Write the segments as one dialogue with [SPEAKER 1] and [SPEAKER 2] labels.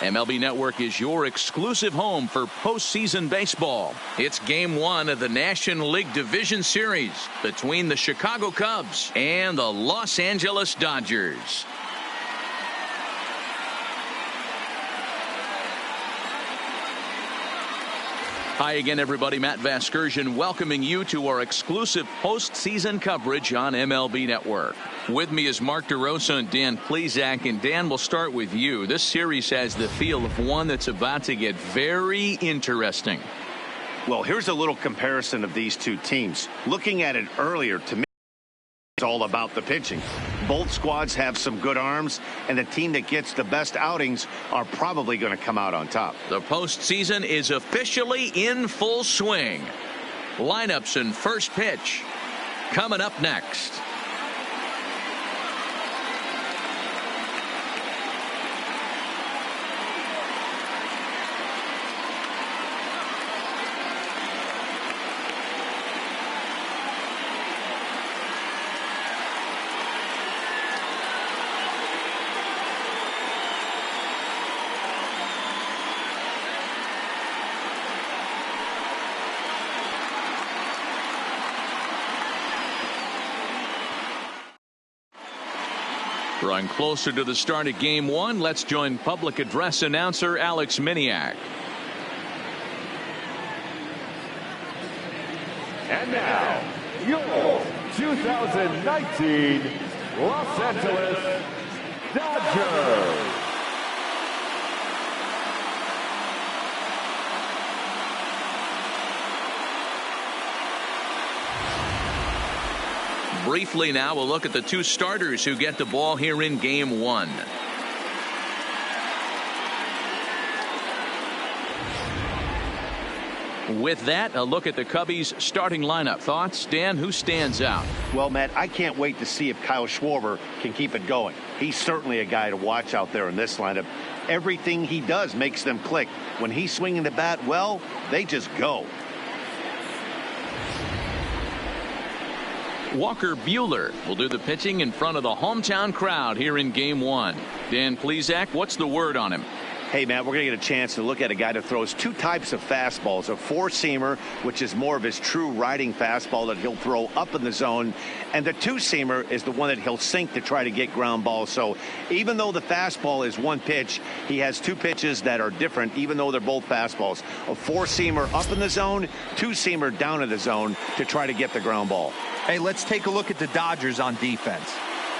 [SPEAKER 1] MLB Network is your exclusive home for postseason baseball. It's Game 1 of the National League Division Series between the Chicago Cubs and the Los Angeles Dodgers. Hi again, everybody. Matt Vasgersian welcoming you to our exclusive postseason coverage on MLB Network. With me is Mark DeRosa and Dan Plesac. And Dan, we'll start with you. This series has the feel of one that's about to get very interesting.
[SPEAKER 2] Well, here's a little comparison of these two teams. Looking at it earlier, to me, it's all about the pitching. Both squads have some good arms, and the team that gets the best outings are probably going to come out on top.
[SPEAKER 1] The postseason is officially in full swing. Lineups and first pitch coming up next. Drawing closer to the start of Game 1, let's join public address announcer Alex Miniak.
[SPEAKER 3] And now, your 2019 Los Angeles Dodgers.
[SPEAKER 1] Briefly now, we'll look at the two starters who get the ball here in Game 1. With that, a look at the Cubbies' starting lineup. Thoughts, Dan? Who stands out?
[SPEAKER 2] Well, Matt, I can't wait to see if Kyle Schwarber can keep it going. He's certainly a guy to watch out there in this lineup. Everything he does makes them click. When he's swinging the bat, well, they just go.
[SPEAKER 1] Walker Buehler will do the pitching in front of the hometown crowd here in Game 1. Dan Plesac, what's the word on him?
[SPEAKER 2] Hey, Matt, we're going to get a chance to look at a guy that throws two types of fastballs. A four-seamer, which is more of his true riding fastball that he'll throw up in the zone. And the two-seamer is the one that he'll sink to try to get ground balls. So even though the fastball is one pitch, he has two pitches that are different, even though they're both fastballs. A four-seamer up in the zone, two-seamer down in the zone to try to get the ground ball.
[SPEAKER 4] Hey, let's take a look at the Dodgers on defense.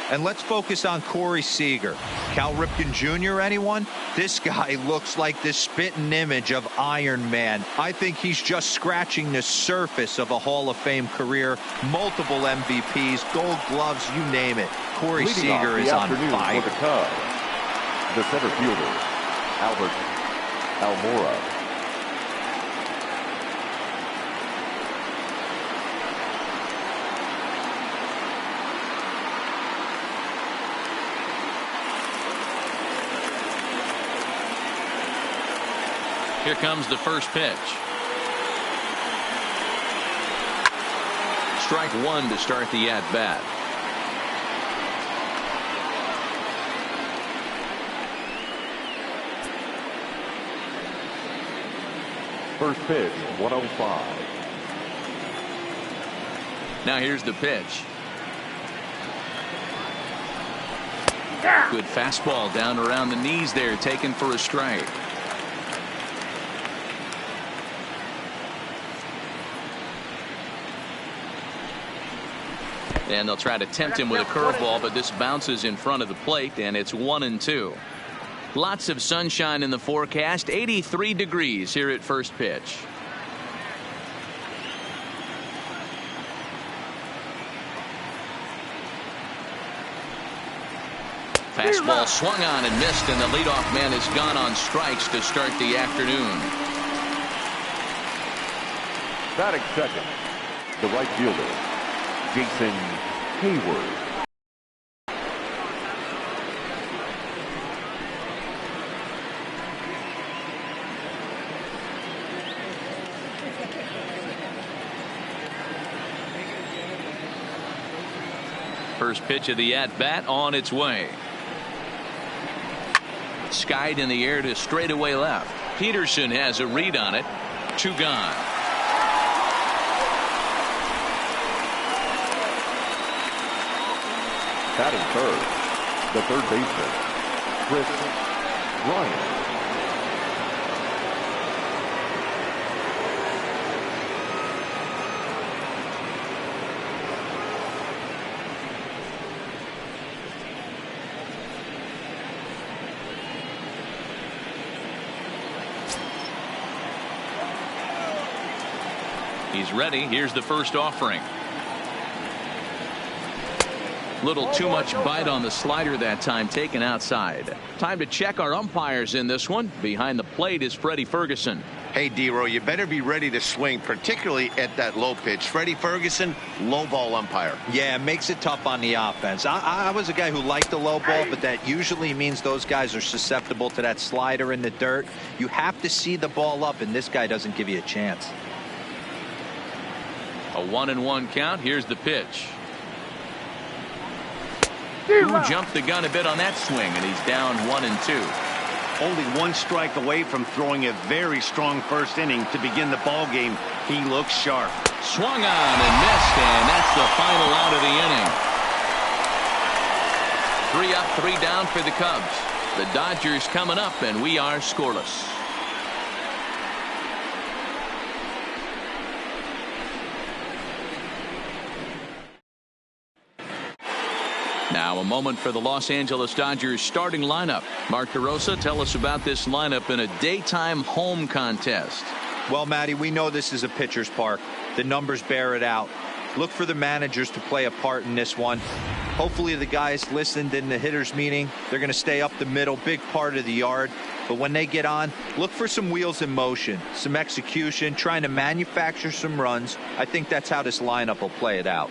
[SPEAKER 4] And let's focus on Corey Seager. Cal Ripken Jr., anyone? This guy looks like the spitting image of Iron Man. I think he's just scratching the surface of a Hall of Fame career. Multiple MVPs, Gold Gloves, you name it. Corey Seager is on fire.
[SPEAKER 3] For the Cubs, the center fielder, Albert Almora.
[SPEAKER 1] Here comes the first pitch. Strike one to start the at-bat.
[SPEAKER 3] First pitch, 105.
[SPEAKER 1] Now here's the pitch. Good fastball down around the knees there, taken for a strike. And they'll try to tempt him with a curveball, but this bounces in front of the plate, and it's 1-2. Lots of sunshine in the forecast. 83 degrees here at first pitch. Fastball swung on and missed, and the leadoff man has gone on strikes to start the afternoon.
[SPEAKER 3] Batting second, the right fielder, Jason Hayward.
[SPEAKER 1] First pitch of the at-bat on its way. skied in the air to straightaway left. Peterson has a read on it. 2 gone.
[SPEAKER 3] Batting third, the third baseman, Chris Ryan.
[SPEAKER 1] He's ready. Here's the first offering. Little too much bite on the slider that time, taken outside. Time to check our umpires in this one. Behind the plate is Freddie Ferguson.
[SPEAKER 2] Hey, D-Row, you better be ready to swing, particularly at that low pitch. Freddie Ferguson, low ball umpire.
[SPEAKER 4] Yeah, it makes it tough on the offense. I was a guy who liked the low ball, but that usually means those guys are susceptible to that slider in the dirt. You have to see the ball up, and this guy doesn't give you a chance.
[SPEAKER 1] A 1-1 count. Here's the pitch. Who jumped the gun a bit on that swing, and he's down 1-2.
[SPEAKER 2] Only 1 strike away from throwing a very strong first inning to begin the ball game. He looks sharp.
[SPEAKER 1] Swung on and missed, and that's the final out of the inning. 3 up, 3 down for the Cubs. The Dodgers coming up, and we are scoreless. Now a moment for the Los Angeles Dodgers starting lineup. Mark DeRosa, tell us about this lineup in a daytime home contest.
[SPEAKER 4] Well, Matty, we know this is a pitcher's park. The numbers bear it out. Look for the managers to play a part in this one. Hopefully the guys listened in the hitters meeting. They're going to stay up the middle, big part of the yard. But when they get on, look for some wheels in motion, some execution, trying to manufacture some runs. I think that's how this lineup will play it out.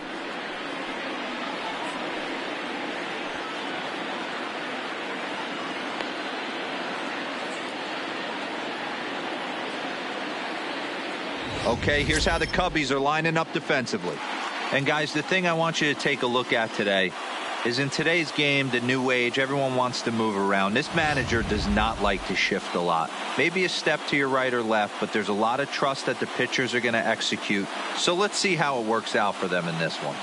[SPEAKER 4] Okay, here's how the Cubbies are lining up defensively. And guys, the thing I want you to take a look at today is in today's game, the new age, everyone wants to move around. This manager does not like to shift a lot. Maybe a step to your right or left, but there's a lot of trust that the pitchers are going to execute. So let's see how it works out for them in this one.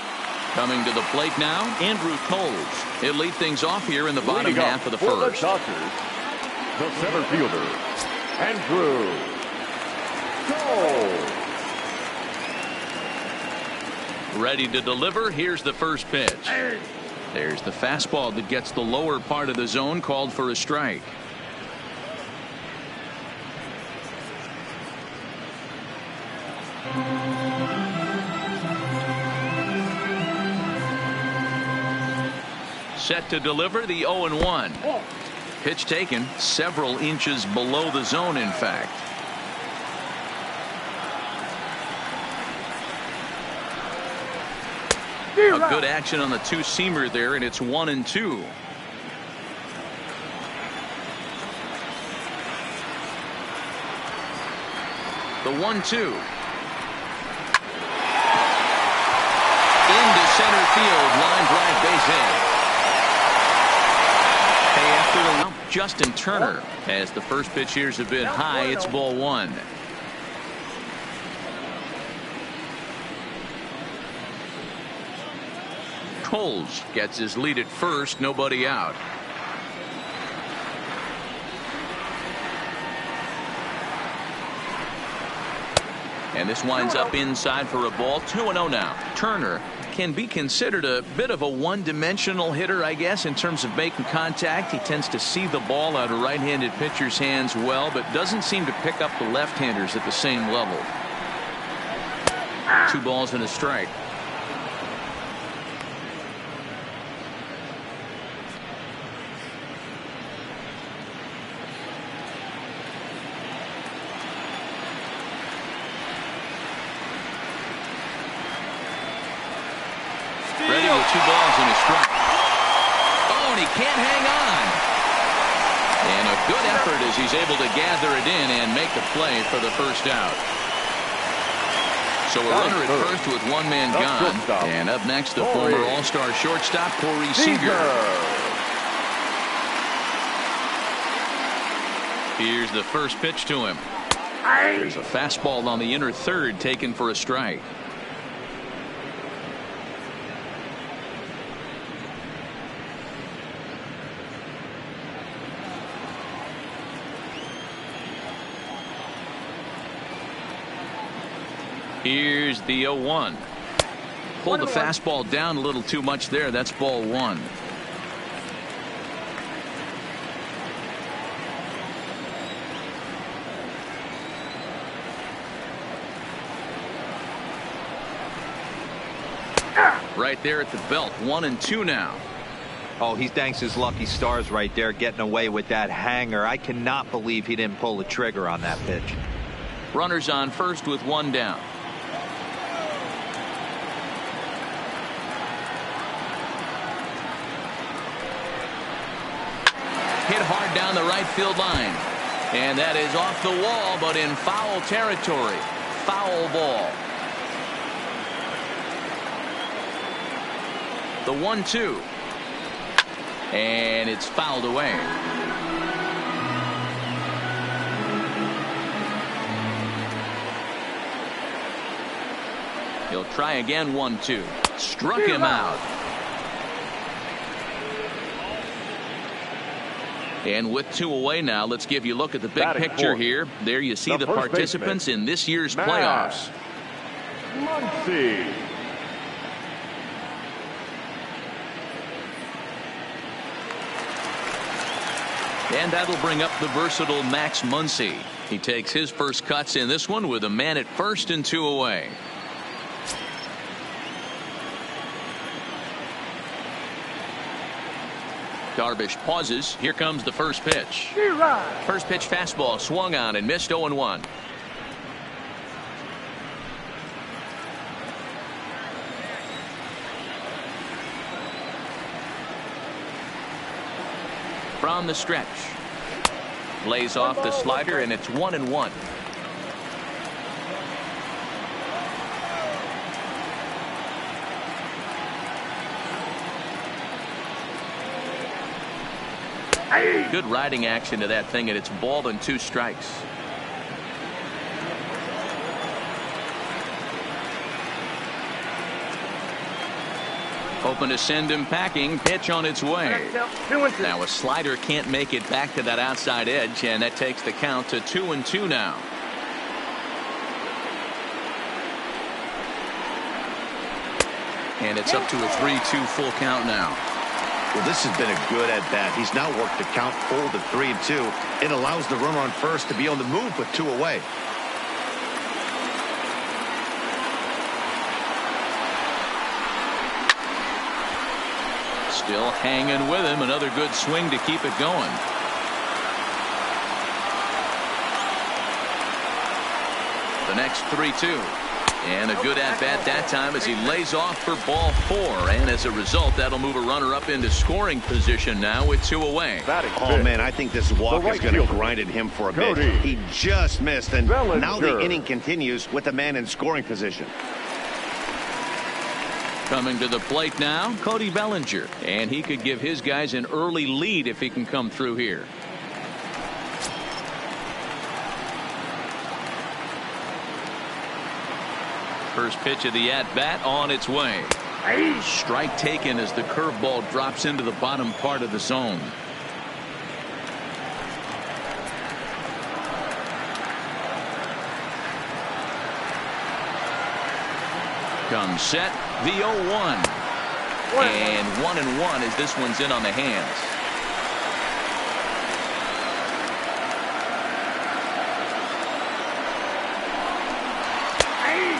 [SPEAKER 1] Coming to the plate now, Andrew Coles. He'll lead things off here in the bottom half of the first.
[SPEAKER 3] The Dodgers, the center fielder, Andrew Coles.
[SPEAKER 1] Ready to deliver. Here's the first pitch. There's the fastball that gets the lower part of the zone, called for a strike. Set to deliver, the 0-1. Pitch taken several inches below the zone, in fact. A good action on the two-seamer there, and it's 1-2. The 1-2. Into center field, line drive, base hit. Hey, after the Justin Turner, as the first pitch here's a bit high, it's ball 1. Coles gets his lead at first, nobody out. And this winds up inside for a ball. 2-0 now. Turner can be considered a bit of a one-dimensional hitter, I guess, in terms of making contact. He tends to see the ball out of right-handed pitchers' hands well, but doesn't seem to pick up the left-handers at the same level. 2 balls and a strike. Ready with 2 balls and a strike. Oh, and he can't hang on. And a good effort as he's able to gather it in and make the play for the first out. So a runner at first with 1 man gone. And up next, the former All-Star shortstop, Corey Seager. Here's the first pitch to him. There's a fastball on the inner third taken for a strike. Here's the 0-1. Pulled the fastball down a little too much there. That's ball one. Right there at the belt. 1-2 now.
[SPEAKER 4] Oh, he thanks his lucky stars right there, getting away with that hanger. I cannot believe he didn't pull the trigger on that pitch.
[SPEAKER 1] Runners on first with one down. Hit hard down the right field line. And that is off the wall, but in foul territory. Foul ball. The 1-2. And it's fouled away. He'll try again. 1-2. Struck him out. And with two away now, let's give you a look at the big picture here. There you see the participants in this year's playoffs. And that'll bring up the versatile Max Muncy. He takes his first cuts in this one with a man at first and two away. Darvish pauses. Here comes the first pitch. First pitch fastball swung on and missed. 0-1. From the stretch. Lays off the slider and it's 1-1. Good riding action to that thing, and it's ball and 2 strikes. Hoping to send him packing. Pitch on its way. Now a slider can't make it back to that outside edge, and that takes the count to 2-2 now. And it's up to a 3-2 full count now.
[SPEAKER 2] Well, this has been a good at-bat. He's now worked the count full to 3-2. It allows the runner on first to be on the move with 2 away.
[SPEAKER 1] Still hanging with him. Another good swing to keep it going. The next 3-2. And a good at-bat that time as he lays off for ball 4. And as a result, that'll move a runner up into scoring position now with 2 away.
[SPEAKER 2] Oh, man, I think this walk is going to grind at him for a bit. He just missed, and now the inning continues with a man in scoring position.
[SPEAKER 1] Coming to the plate now, Cody Bellinger. And he could give his guys an early lead if he can come through here. First pitch of the at-bat on its way. Strike taken as the curveball drops into the bottom part of the zone. Comes set. The 0-1. And 1-1 as this one's in on the hands.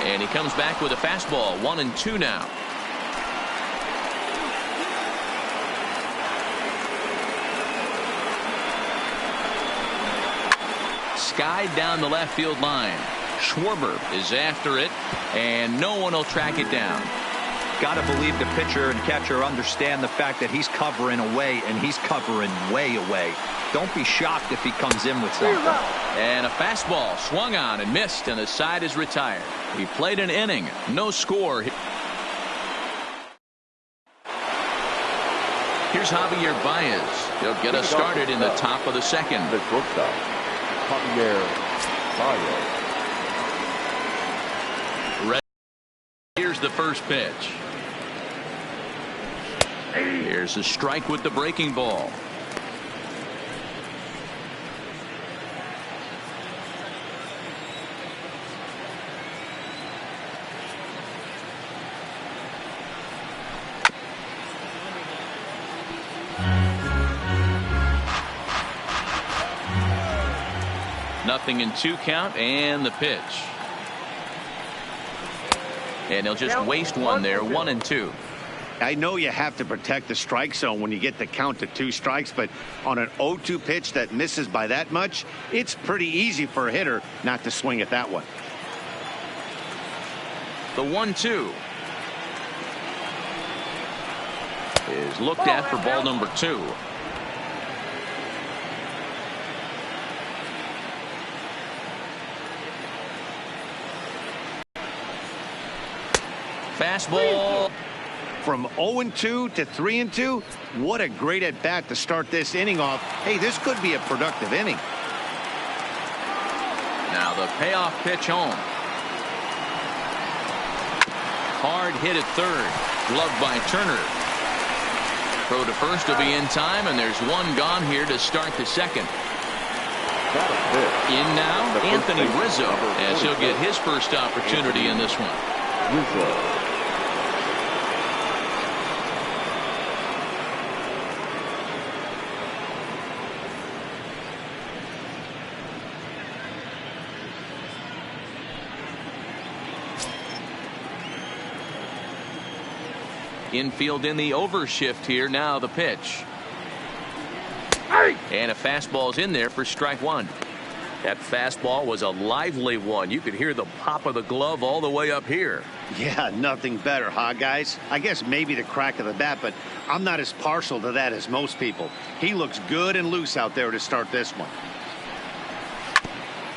[SPEAKER 1] And he comes back with a fastball. 1-2 now. Skied down the left field line. Schwarber is after it, and no one will track it down.
[SPEAKER 4] Got to believe the pitcher and catcher understand the fact that he's covering away, and he's covering way away. Don't be shocked if he comes in with something.
[SPEAKER 1] And a fastball swung on and missed, and the side is retired. He played an inning. No score. Here's Javier Baez. He'll get us started in the top of the second.
[SPEAKER 3] The shortstop, Javier Baez.
[SPEAKER 1] Here's the first pitch. Here's a strike with the breaking ball. Nothing in 2 count, and the pitch. And he'll just waste one there, 1-2.
[SPEAKER 2] I know you have to protect the strike zone when you get the count to 2 strikes, but on an 0-2 pitch that misses by that much, it's pretty easy for a hitter not to swing at that one.
[SPEAKER 1] The 1-2 is looked at for ball number 2. Fastball.
[SPEAKER 2] From 0-2 to 3-2, what a great at bat to start this inning off. Hey, this could be a productive inning.
[SPEAKER 1] Now the payoff pitch home. Hard hit at third. Gloved by Turner. Throw to first will be in time, and there's one gone here to start the second. In now, Anthony Rizzo, as he'll get his first opportunity in this one.
[SPEAKER 3] Rizzo.
[SPEAKER 1] Infield in the overshift here. Now the pitch. And a fastball's in there for strike 1. That fastball was a lively one. You could hear the pop of the glove all the way up here.
[SPEAKER 2] Yeah, nothing better, huh, guys? I guess maybe the crack of the bat, but I'm not as partial to that as most people. He looks good and loose out there to start this one.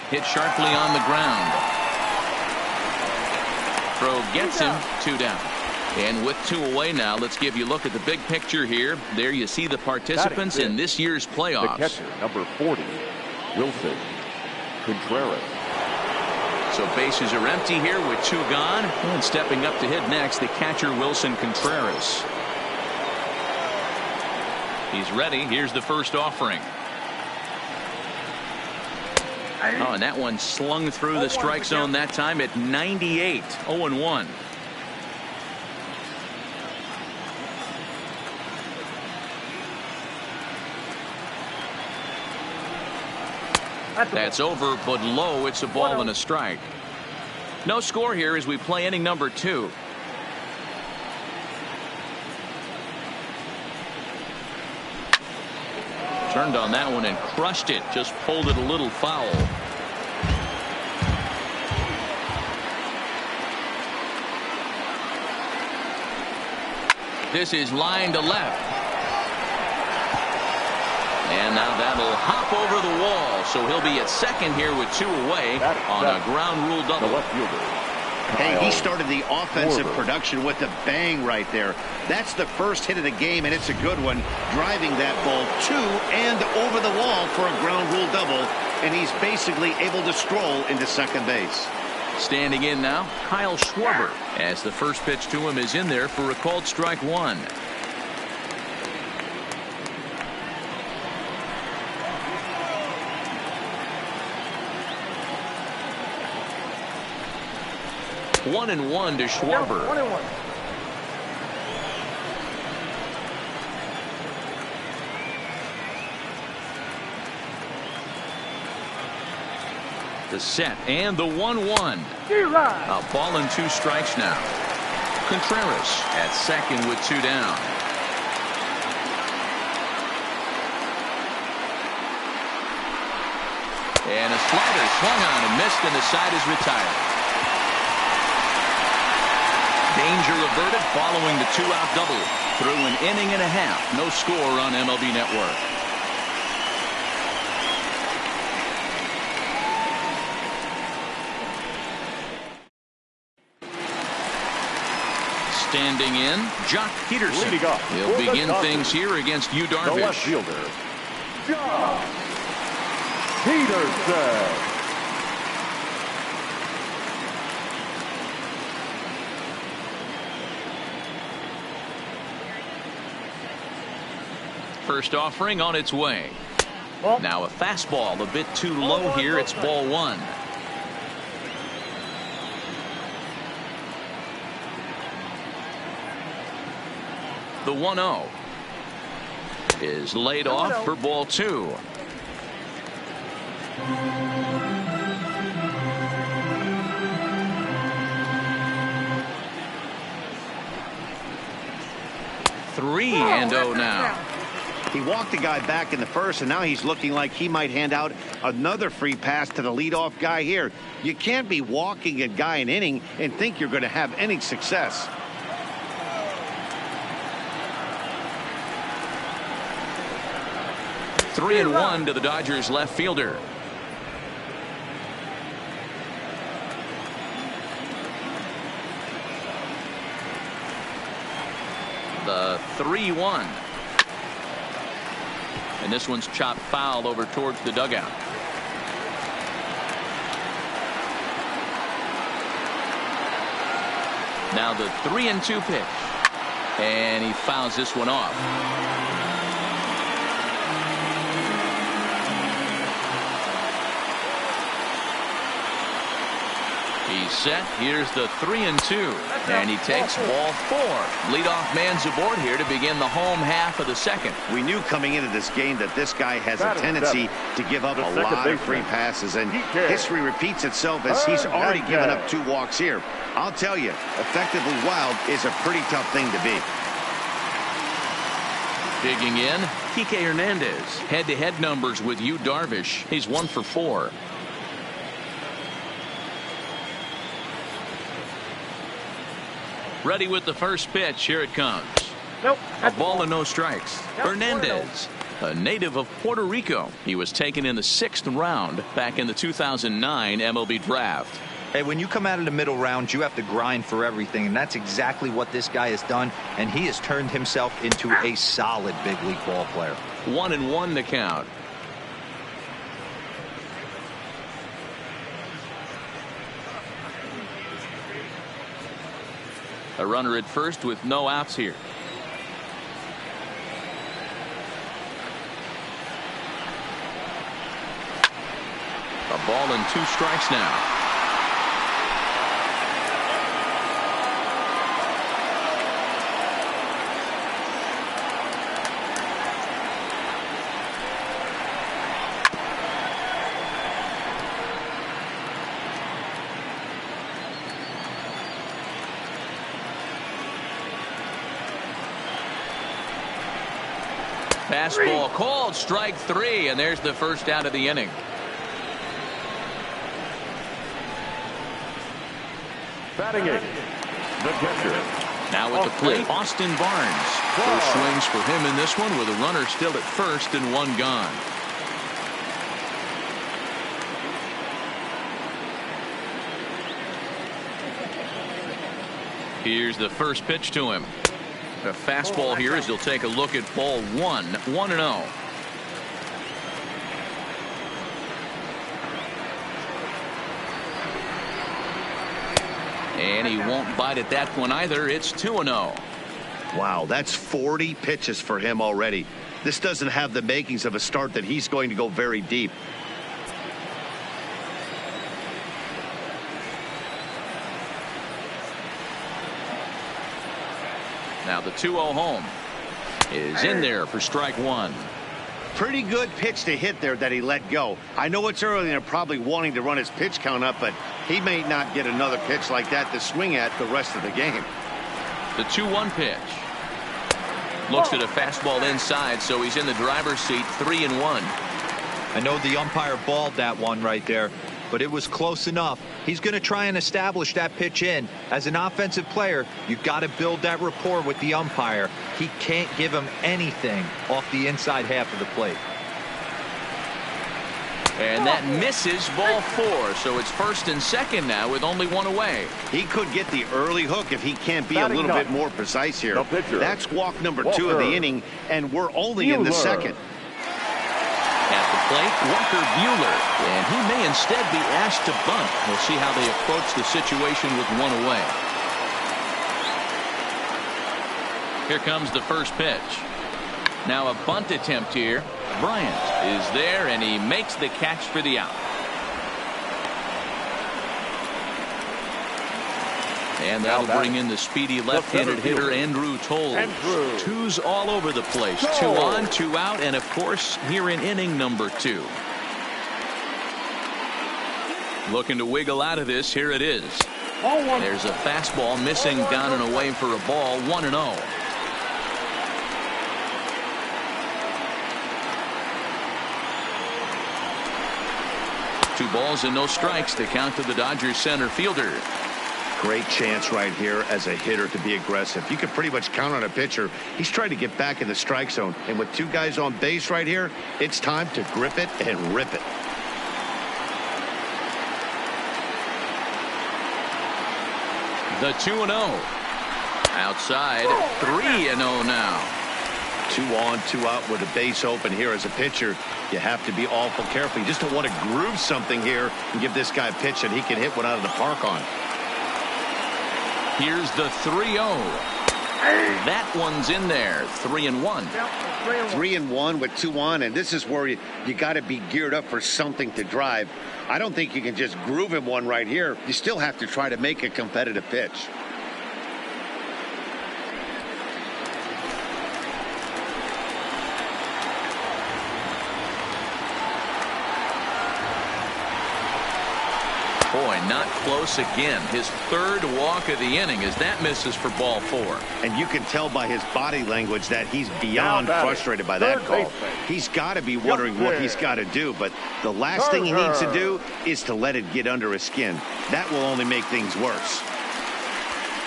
[SPEAKER 1] Hit sharply on the ground. Throw gets him. 2 down. And with 2 away now, let's give you a look at the big picture here. There you see the participants in this year's playoffs.
[SPEAKER 3] The catcher, number 40, Wilson Contreras.
[SPEAKER 1] So bases are empty here with 2 gone. And stepping up to hit next, the catcher, Wilson Contreras. He's ready. Here's the first offering. Oh, and that one slung through the strike zone that time at 98. 0-1. That's over, but low. It's a ball and a strike. No score here as we play inning number 2. Turned on that one and crushed it. Just pulled it a little foul. This is line to left. And now that'll hop over the wall. So he'll be at second here with 2 away on a ground rule double.
[SPEAKER 2] Hey, he started the offensive production with a bang right there. That's the first hit of the game, and it's a good one. Driving that ball to and over the wall for a ground rule double. And he's basically able to stroll into second base.
[SPEAKER 1] Standing in now, Kyle Schwarber, as the first pitch to him is in there for a called strike 1. One and one to Schwarber.
[SPEAKER 5] 1-1.
[SPEAKER 1] The set and the 1-1. A ball and 2 strikes now. Contreras at second with 2 down. And a slider swung on and missed, and the side is retired. Danger averted following the 2-out double. Through an inning and a half. No score on MLB Network. Standing in, Jock Peterson. He'll begin things here against Yu
[SPEAKER 3] The left
[SPEAKER 1] Darvish.
[SPEAKER 3] fielder, Jock Peterson.
[SPEAKER 1] First offering on its way. Now a fastball a bit too low here. It's ball one. The 1-0 is laid off for ball two. Three and 0 now.
[SPEAKER 2] He walked the guy back in the first, and now he's looking like he might hand out another free pass to the leadoff guy here. You can't be walking a guy an inning and think you're going to have any success.
[SPEAKER 1] Three and 1 to the Dodgers left fielder. The 3-1. And this one's chopped foul over towards the dugout. Now the 3-2 pitch. And he fouls this one off. He's set. Here's the 3-2. And he takes ball four. Leadoff man's aboard here to begin the home half of the second.
[SPEAKER 2] We knew coming into this game that this guy has a tendency to give up a lot of free passes, and history repeats itself as he's already given up 2 walks here. I'll tell you, effectively wild is a pretty tough thing to be.
[SPEAKER 1] Digging in, Kike Hernandez. Head-to-head numbers with Yu Darvish. He's 1 for 4. Ready with the first pitch. Here it comes.
[SPEAKER 5] Nope.
[SPEAKER 1] A ball and no strikes. Hernandez, a native of Puerto Rico. He was taken in the 6th round back in the 2009 MLB draft.
[SPEAKER 4] Hey, when you come out of the middle rounds, you have to grind for everything, and that's exactly what this guy has done, and he has turned himself into a solid big league ball player.
[SPEAKER 1] 1-1 to count. A runner at first with no outs here. A ball and 2 strikes now. Fastball called, strike 3, and there's the first out of the inning.
[SPEAKER 3] Batting 8, the catcher.
[SPEAKER 1] Now at the plate, Austin Barnes. First swings for him in this one with a runner still at first and 1 gone. Here's the first pitch to him. A fastball here as he'll take a look at ball 1, 1-0. And he won't bite at that one either. It's 2-0.
[SPEAKER 2] Wow, that's 40 pitches for him already. This doesn't have the makings of a start that he's going to go very deep.
[SPEAKER 1] Now the 2-0 home is in there for strike 1.
[SPEAKER 2] Pretty good pitch to hit there that he let go. I know it's early and they're probably wanting to run his pitch count up, but he may not get another pitch like that to swing at the rest of the game.
[SPEAKER 1] The 2-1 pitch. Looks at a fastball inside, so he's in the driver's seat. 3-1.
[SPEAKER 4] I know the umpire balled that one right there, but it was close enough. He's going to try and establish that pitch in. As an offensive player, you've got to build that rapport with the umpire. He can't give him anything off the inside half of the plate.
[SPEAKER 1] And that misses ball 4, so it's first and second now with only 1 away.
[SPEAKER 2] He could get the early hook if he can't be a little bit more precise here. That's walk number 2 of the inning, and we're only in the second.
[SPEAKER 1] At the plate, Walker Buehler, and he may instead be asked to bunt. We'll see how they approach the situation with one away. Here comes the first pitch. Now a bunt attempt here. Bryant is there, and he makes the catch for the out. And that'll bring in the speedy left-handed hitter Andrew Toles. Twos all over the place. 2 on, 2 out, and of course here in inning number 2. Looking to wiggle out of this. Here it is. There's a fastball missing down and away for a ball. 1-0. Two balls and no strikes to count to the Dodgers center fielder.
[SPEAKER 2] Great chance right here as a hitter to be aggressive. You can pretty much count on a pitcher. He's trying to get back in the strike zone. And with 2 guys on base right here, it's time to grip it and rip it.
[SPEAKER 1] The 2-0. Outside. 3-0 now.
[SPEAKER 2] 2 on, 2 out with a base open here as a pitcher. You have to be awful careful. You just don't want to groove something here and give this guy a pitch that he can hit one out of the park on.
[SPEAKER 1] Here's the 3-0. That one's in there. 3-1.
[SPEAKER 5] 3-1 with 2 on, and this is where you got to be geared up for something to drive. I don't think you can just groove him one right here. You still have to try to make a competitive pitch.
[SPEAKER 1] Boy, not close again. His 3rd walk of the inning as that misses for ball 4.
[SPEAKER 2] And you can tell by his body language that he's beyond frustrated by that call. He's got to be wondering what he's got to do, but the last thing he needs to do is to let it get under his skin. That will only make things worse.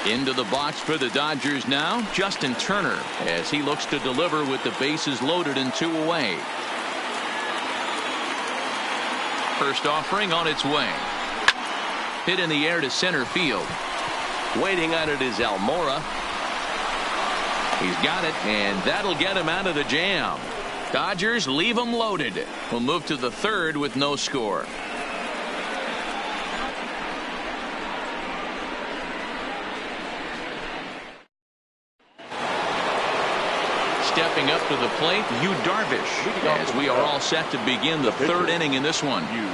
[SPEAKER 1] Into the box for the Dodgers now, Justin Turner, as he looks to deliver with the bases loaded and 2 away. First offering on its way. Hit in the air to center field. Waiting on it is Almora. He's got it, and that'll get him out of the jam. Dodgers leave him loaded. We'll move to the 3rd with no score. Stepping up to the plate, Yu Darvish, as we are all set to begin the 3rd inning in this one.
[SPEAKER 3] Yu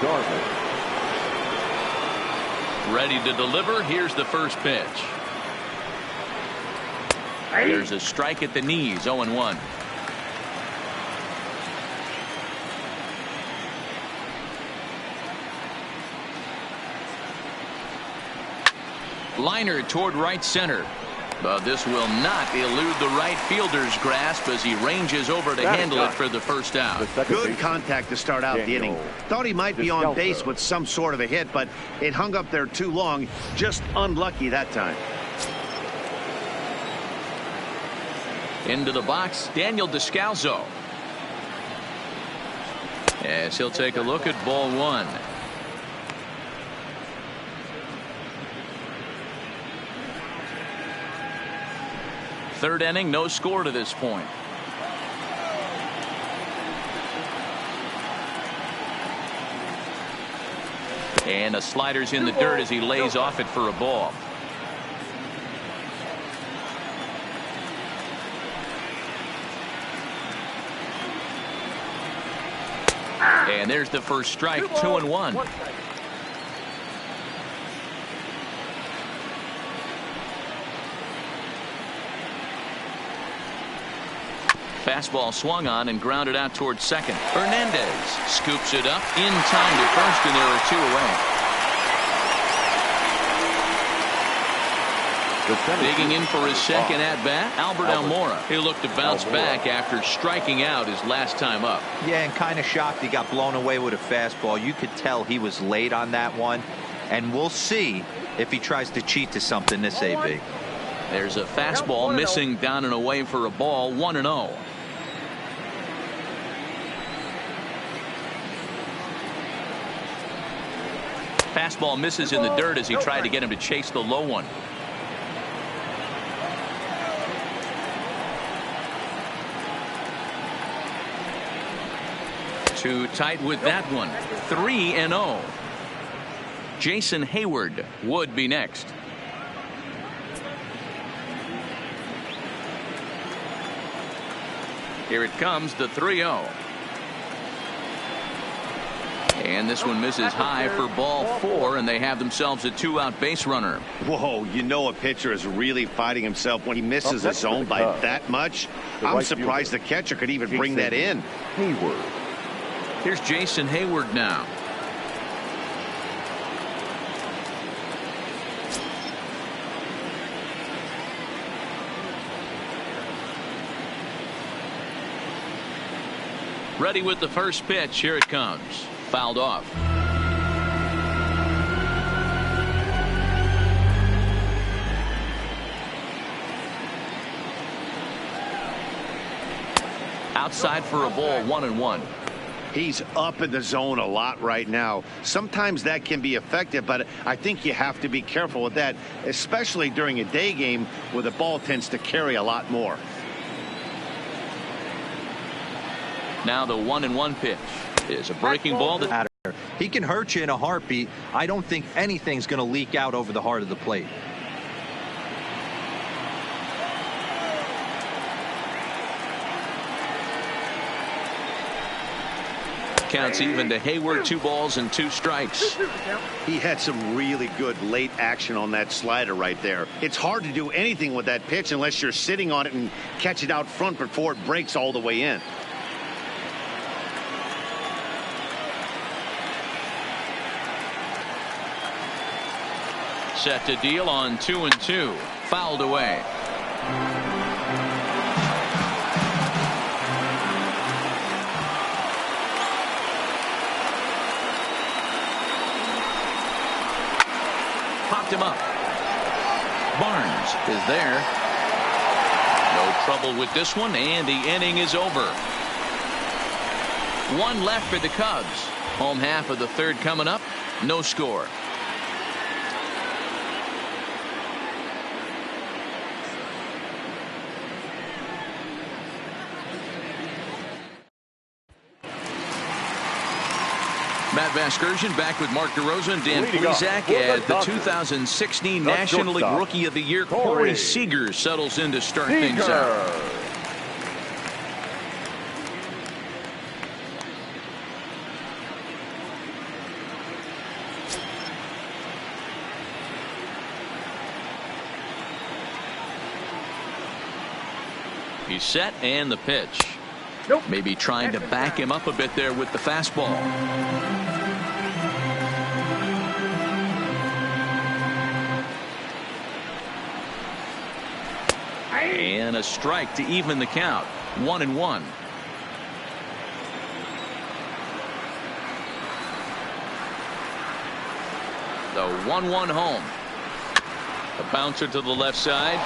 [SPEAKER 3] Darvish.
[SPEAKER 1] Ready to deliver. Here's the first pitch. There's a strike at the knees. 0-1. Liner toward right center. But this will not elude the right fielder's grasp as he ranges over to handle it for the first out.
[SPEAKER 2] Good contact to start out the inning. Thought he might be on base with some sort of a hit, but it hung up there too long. Just unlucky that time.
[SPEAKER 1] Into the box, Daniel Descalso. As he'll take a look at ball 1. Third inning, no score to this point. And a slider's in the dirt as he lays off it for a ball. And there's the first strike. 2-1. Fastball swung on and grounded out towards second. Hernandez scoops it up in time to first, and there are 2 away. Digging in for his second at-bat, Albert Almora. He'll look to bounce back after striking out his last time up.
[SPEAKER 4] Yeah, and kind of shocked he got blown away with a fastball. You could tell he was late on that one, and we'll see if he tries to cheat to something this AB.
[SPEAKER 1] There's a fastball missing down and away for a ball. 1-0. Fastball misses in the dirt as he tried to get him to chase the low one. Too tight with that one. 3-0. Jason Hayward would be next. Here it comes, the 3-0. And this one misses high for ball 4, and they have themselves a 2-out base runner.
[SPEAKER 2] Whoa, you know a pitcher is really fighting himself when he misses a zone by that much. I'm surprised the catcher could even bring that in.
[SPEAKER 3] Hayward.
[SPEAKER 1] Here's Jason Hayward now. Ready with the first pitch. Here it comes. Fouled off. Outside for a ball, 1-1.
[SPEAKER 2] He's up in the zone a lot right now. Sometimes that can be effective, but I think you have to be careful with that, especially during a day game where the ball tends to carry a lot more.
[SPEAKER 1] Now the 1-1 pitch is a breaking ball. That
[SPEAKER 4] he can hurt you in a heartbeat. I don't think anything's going to leak out over the heart of the plate.
[SPEAKER 1] Counts even to Hayward. 2 balls and 2 strikes.
[SPEAKER 2] He had some really good late action on that slider right there. It's hard to do anything with that pitch unless you're sitting on it and catch it out front before it breaks all the way in.
[SPEAKER 1] Set to deal on 2-2. Fouled away. Popped him up. Barnes is there. No trouble with this one, and the inning is over. 1 left for the Cubs. Home half of the 3rd coming up. No score. Matt Vasgersian back with Mark DeRosa and Dan Plesac as the 2016 National League Rookie of the Year, Corey Seager, settles in to start things out. He's set, and the pitch. Maybe trying to back him up a bit there with the fastball. And a strike to even the count. 1-1. The 1-1 home. A bouncer to the left side.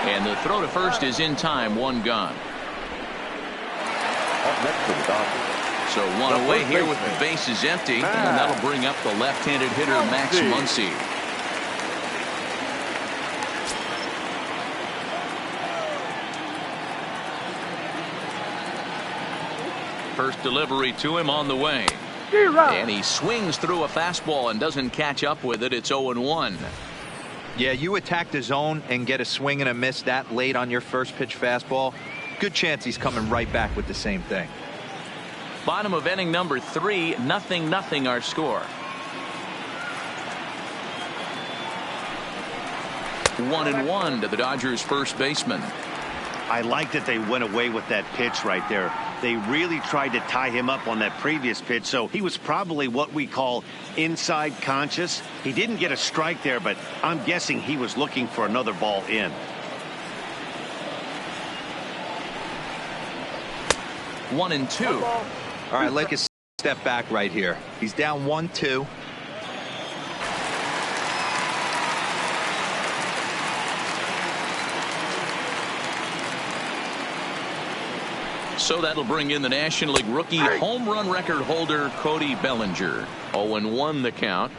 [SPEAKER 1] And the throw to first is in time. 1 gone.
[SPEAKER 3] Up next to the Dodgers.
[SPEAKER 1] So 1 away here with the bases empty. And that'll bring up the left-handed hitter Max Muncy. First delivery to him on the way. And he swings through a fastball and doesn't catch up with it. It's 0-1.
[SPEAKER 4] Yeah, you attack the zone and get a swing and a miss that late on your first pitch fastball. Good chance he's coming right back with the same thing.
[SPEAKER 1] Bottom of inning number 3, 0-0 our score. 1-1 to the Dodgers first baseman.
[SPEAKER 2] I like that they went away with that pitch right there. They really tried to tie him up on that previous pitch, so he was probably what we call inside conscious. He didn't get a strike there, but I'm guessing he was looking for another ball in.
[SPEAKER 1] 1-2.
[SPEAKER 4] All right, like a step back right here. He's down 1-2.
[SPEAKER 1] So that'll bring in the National League rookie home run record holder Cody Bellinger. 0-1 the count.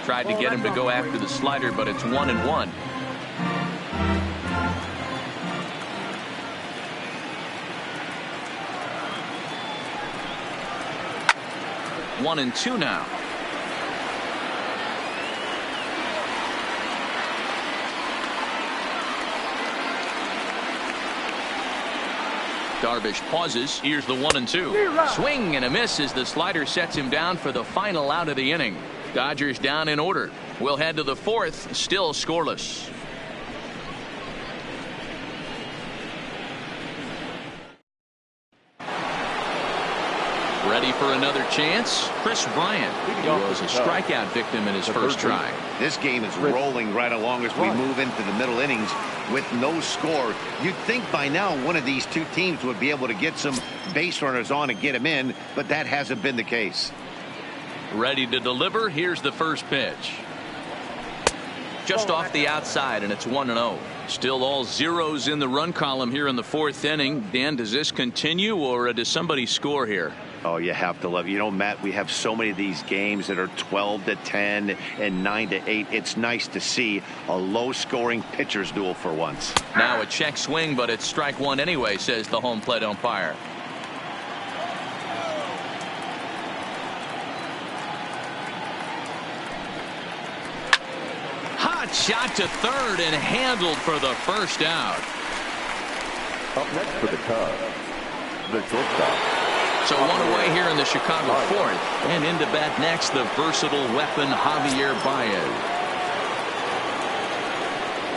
[SPEAKER 1] Tried to get him to go after the slider, but it's 1-1. 1-2 now. Darvish pauses. Here's the 1-2. Swing and a miss as the slider sets him down for the final out of the inning. Dodgers down in order. We'll head to the fourth, still scoreless. Ready for another chance? Chris Bryant. He was a strikeout victim in his first try.
[SPEAKER 2] This game is rolling right along as we move into the middle innings with no score. You'd think by now one of these two teams would be able to get some base runners on and get them in, but that hasn't been the case.
[SPEAKER 1] Ready to deliver. Here's the first pitch. Just off the outside, and it's 1-0. Still all zeros in the run column here in the fourth inning. Dan, does this continue, or does somebody score here?
[SPEAKER 2] Oh, you have to love it. You know, Matt, we have so many of these games that are 12-10 and 9-8. It's nice to see a low-scoring pitcher's duel for once.
[SPEAKER 1] Now a check swing, but it's strike one anyway, says the home plate umpire. Hot shot to third and handled for the first out.
[SPEAKER 3] Up next for the Cubs, the shortstop.
[SPEAKER 1] So one away here in the Chicago fourth, and into bat next, the versatile weapon Javier Baez.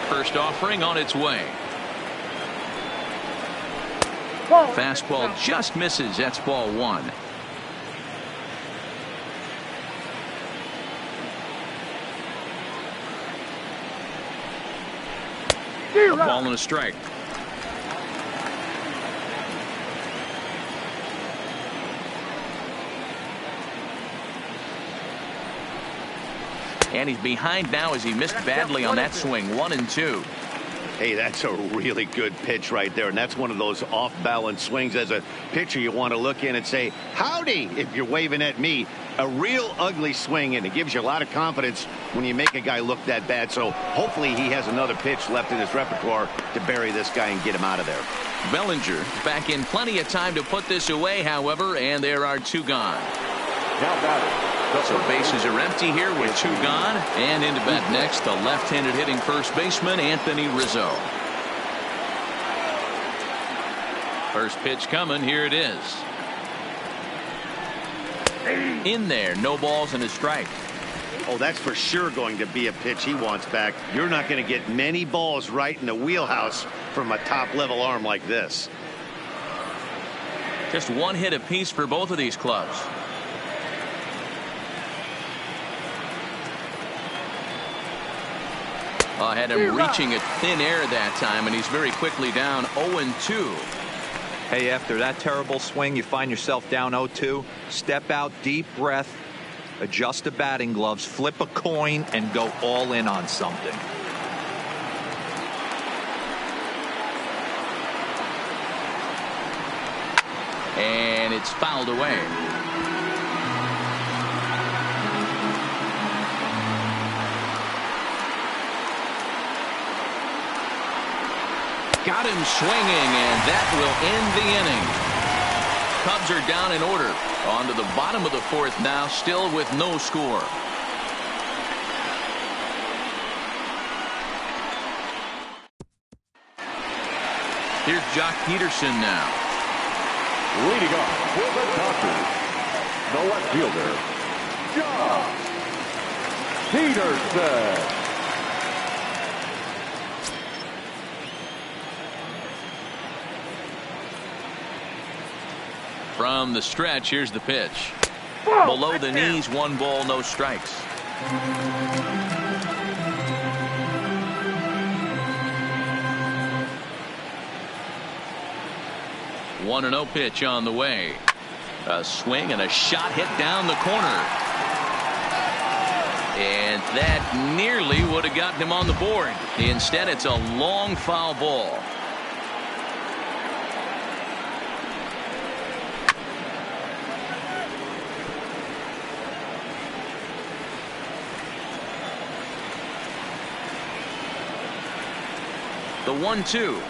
[SPEAKER 1] First offering on its way. Fastball just misses. That's ball one. A ball and a strike. And he's behind now as he missed badly on that swing. 1-2.
[SPEAKER 2] Hey, that's a really good pitch right there, and that's one of those off-balance swings. As a pitcher, you want to look in and say, howdy, if you're waving at me. A real ugly swing, and it gives you a lot of confidence when you make a guy look that bad. So hopefully he has another pitch left in his repertoire to bury this guy and get him out of there.
[SPEAKER 1] Bellinger back in plenty of time to put this away, however, and there are two gone.
[SPEAKER 3] Now batting.
[SPEAKER 1] So bases are empty here with two gone, and into bat next, the left-handed hitting first baseman Anthony Rizzo. First pitch coming. Here it is. In there, no balls and a strike.
[SPEAKER 2] Oh, that's for sure going to be a pitch he wants back. You're not going to get many balls right in the wheelhouse from a top-level arm like this.
[SPEAKER 1] Just one hit apiece for both of these clubs. Had him reaching at thin air that time, and he's very quickly down 0-2.
[SPEAKER 4] Hey, after that terrible swing, you find yourself down 0-2. Step out, deep breath, adjust the batting gloves, flip a coin, and go all in on something.
[SPEAKER 1] And it's fouled away. Got him swinging, and that will end the inning. Cubs are down in order. On to the bottom of the fourth now, still with no score. Here's Jock Peterson now.
[SPEAKER 3] Leading off for the Dodgers, the left fielder, Jock Peterson.
[SPEAKER 1] From the stretch, here's the pitch. Below the knees, 1 ball, no strikes. One and 0 pitch on the way. A swing and a shot hit down the corner. And that nearly would have gotten him on the board. Instead, it's a long foul ball. The 1-2.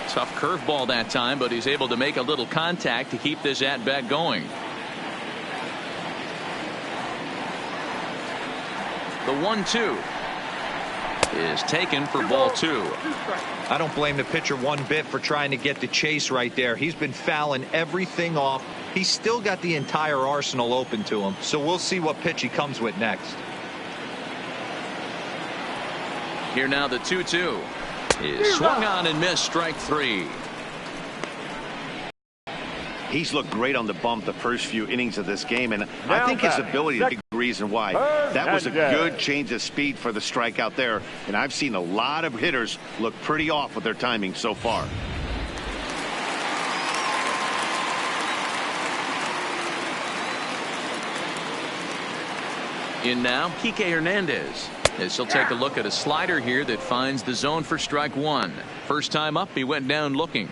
[SPEAKER 1] Tough curveball that time, but he's able to make a little contact to keep this at bat going. The 1-2 is taken for ball 2.
[SPEAKER 4] I don't blame the pitcher one bit for trying to get the chase right there. He's been fouling everything off. He's still got the entire arsenal open to him, so we'll see what pitch he comes with next.
[SPEAKER 1] Here now the 2-2 is swung on and missed, strike 3.
[SPEAKER 2] He's looked great on the bump the first few innings of this game, and I think his ability is a big reason why. That was a good change of speed for the strikeout there, and I've seen a lot of hitters look pretty off with their timing so far.
[SPEAKER 1] In now, Kike Hernandez. As he'll take a look at a slider here that finds the zone for strike 1. First time up, he went down looking.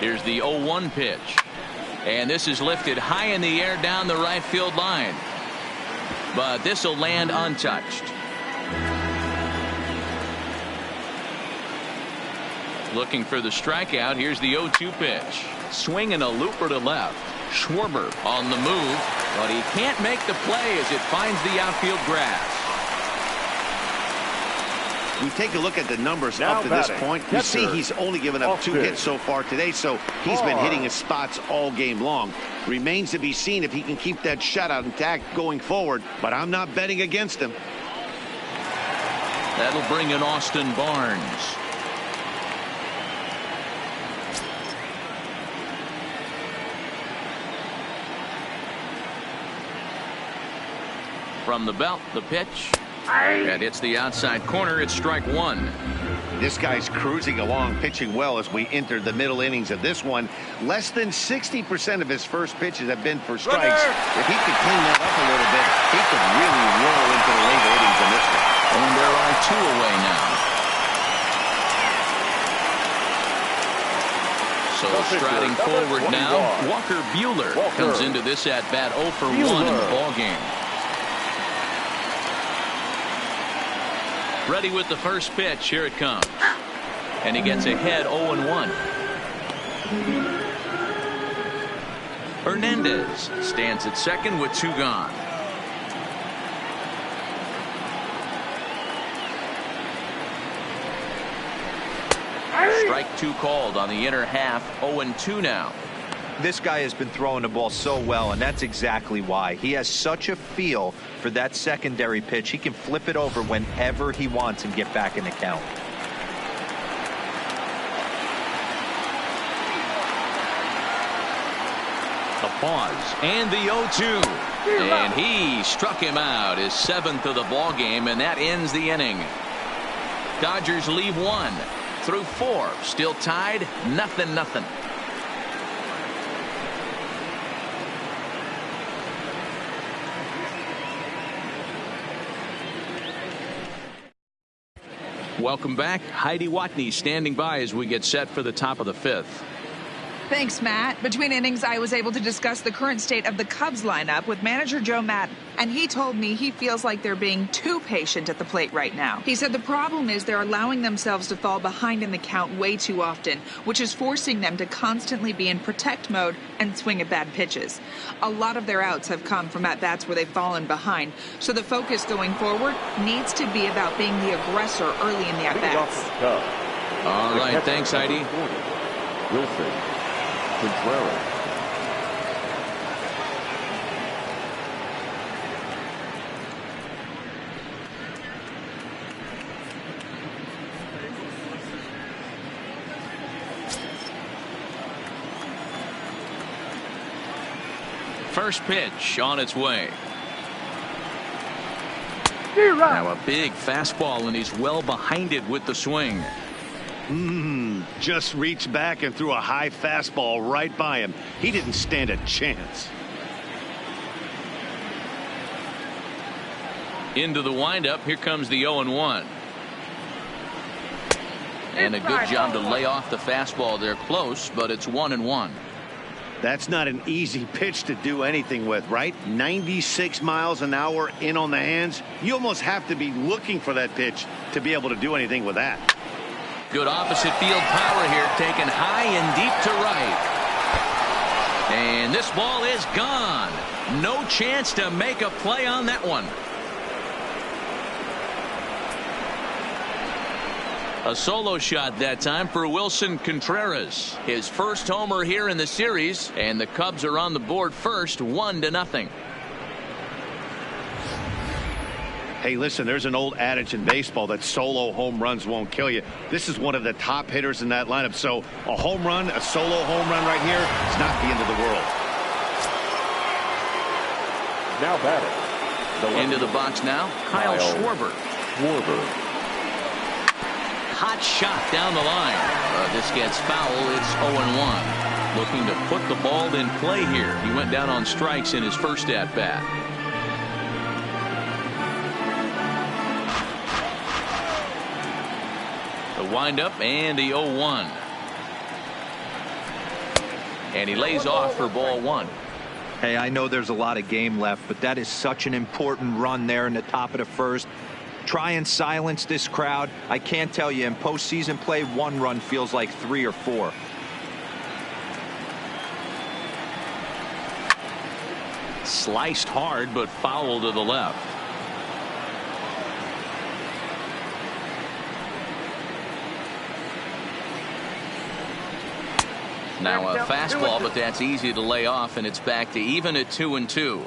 [SPEAKER 1] Here's the 0-1 pitch. And this is lifted high in the air down the right field line. But this will land untouched. Looking for the strikeout. Here's the 0-2 pitch. Swinging a looper to left. Schwarber on the move, but he can't make the play as it finds the outfield grass.
[SPEAKER 2] We take a look at the numbers up to this point. You see he's only given up 2 hits so far today, so he's been hitting his spots all game long. Remains to be seen if he can keep that shutout intact going forward, but I'm not betting against him.
[SPEAKER 1] That'll bring in Austin Barnes. From the belt, the pitch. That hits the outside corner. It's strike 1.
[SPEAKER 2] This guy's cruising along, pitching well as we enter the middle innings of this one. Less than 60% of his first pitches have been for strikes. If he could clean that up a little bit, he could really roll into the later innings in this one.
[SPEAKER 1] And there are 2 away now. So striding forward now, Walker Buehler comes into this at bat 0 for 1 in the ball game. Ready with the first pitch. Here it comes. And he gets ahead 0-1. Hernandez stands at second with 2 gone. Strike 2 called on the inner half. 0-2 now.
[SPEAKER 4] This guy has been throwing the ball so well, and that's exactly why. He has such a feel for that secondary pitch. He can flip it over whenever he wants and get back in the count.
[SPEAKER 1] The pause and the 0-2. And he struck him out, his 7th of the ball game, and that ends the inning. Dodgers leave 1 through 4. Still tied, 0-0. Welcome back. Heidi Watney standing by as we get set for the top of the 5th.
[SPEAKER 6] Thanks, Matt. Between innings, I was able to discuss the current state of the Cubs lineup with manager Joe Maddon, and he told me he feels like they're being too patient at the plate right now. He said the problem is they're allowing themselves to fall behind in the count way too often, which is forcing them to constantly be in protect mode and swing at bad pitches. A lot of their outs have come from at-bats where they've fallen behind, so the focus going forward needs to be about being the aggressor early in the at-bats.
[SPEAKER 1] All right, thanks, Heidi.
[SPEAKER 3] Wilson Contreras.
[SPEAKER 1] First pitch on its way. Now a big fastball, and he's well behind it with the swing.
[SPEAKER 2] Just reached back and threw a high fastball right by him. He didn't stand a chance. Into
[SPEAKER 1] the windup. Here comes the 0-1. And a good job to lay off the fastball there close, but it's 1-1.
[SPEAKER 2] That's not an easy pitch to do anything with, right? 96 miles an hour in on the hands. You almost have to be looking for that pitch to be able to do anything with that.
[SPEAKER 1] Good opposite field power here, taken high and deep to right. And this ball is gone. No chance to make a play on that one. A solo shot that time for Wilson Contreras. His first homer here in the series, and the Cubs are on the board first, 1-0.
[SPEAKER 2] Hey, listen, there's an old adage in baseball that solo home runs won't kill you. This is one of the top hitters in that lineup, so a home run, a solo home run right here is not the end of the world.
[SPEAKER 3] Now batting.
[SPEAKER 1] Into the box now, Kyle Schwarber. Hot shot down the line. This gets foul. It's 0-1. Looking to put the ball in play here. He went down on strikes in his first at-bat. The windup and the 0-1. And he lays off for ball one.
[SPEAKER 4] Hey, I know there's a lot of game left, but that is such an important run there in the top of the first. Try and silence this crowd. I can't tell you, in postseason play, one run feels like 3 or 4.
[SPEAKER 1] Sliced hard, but foul to the left. Now a fastball, but that's easy to lay off, and it's back to even at 2-2.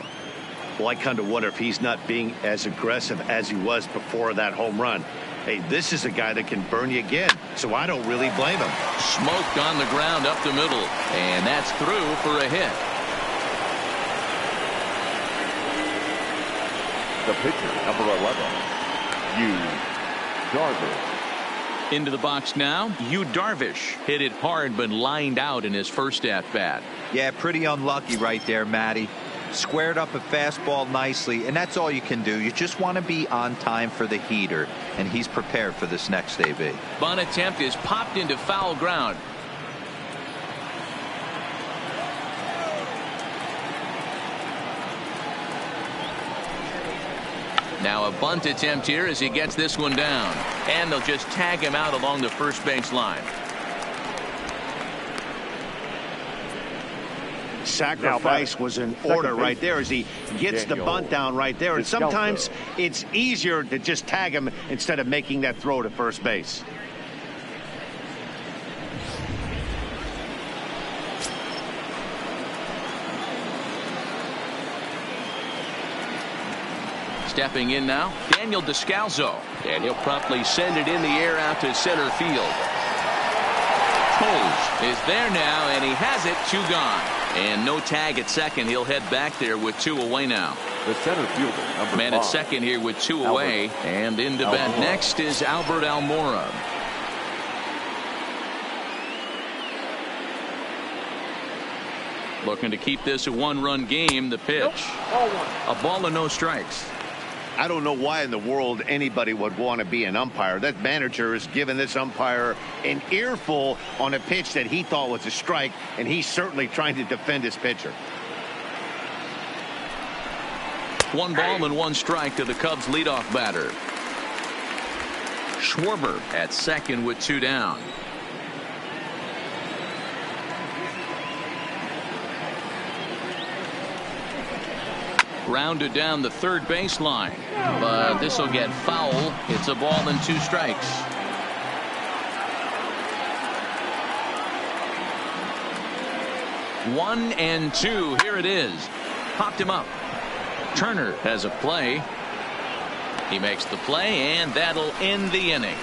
[SPEAKER 2] Well, I kind of wonder if he's not being as aggressive as he was before that home run. Hey, this is a guy that can burn you again, so I don't really blame him.
[SPEAKER 1] Smoked on the ground up the middle, and that's through for a hit.
[SPEAKER 3] The pitcher, number 11, Yu Darvish.
[SPEAKER 1] Into the box now, Yu Darvish hit it hard but lined out in his first at-bat.
[SPEAKER 4] Yeah, pretty unlucky right there, Matty. Squared up a fastball nicely, and that's all you can do. You just want to be on time for the heater, and he's prepared for this next AB.
[SPEAKER 1] Bunt attempt is popped into foul ground. Now a bunt attempt here as he gets this one down, and they'll just tag him out along the first base line.
[SPEAKER 2] Sacrifice was in order right there as he gets the bunt down right there. And sometimes it's easier to just tag him instead of making that throw to first base.
[SPEAKER 1] Stepping in now, Daniel Descalzo, and he'll promptly send it in the air out to center field. Pose is there now, and he has it, 2 gone. And no tag at second. He'll head back there with 2 away now.
[SPEAKER 3] The center fielder, number 5.
[SPEAKER 1] Man at second here with 2 away. And into bat next is Albert Almora. Looking to keep this a 1-run game. The pitch. A ball and no strikes.
[SPEAKER 2] I don't know why in the world anybody would want to be an umpire. That manager is giving this umpire an earful on a pitch that he thought was a strike, and he's certainly trying to defend his pitcher.
[SPEAKER 1] 1 ball and 1 strike to the Cubs leadoff batter. Schwarber at second with 2 down. Rounded down the third baseline, but this will get foul. It's a ball and 2 strikes. One and 2. Here it is. Popped him up. Turner has a play. He makes the play, and that'll end the inning.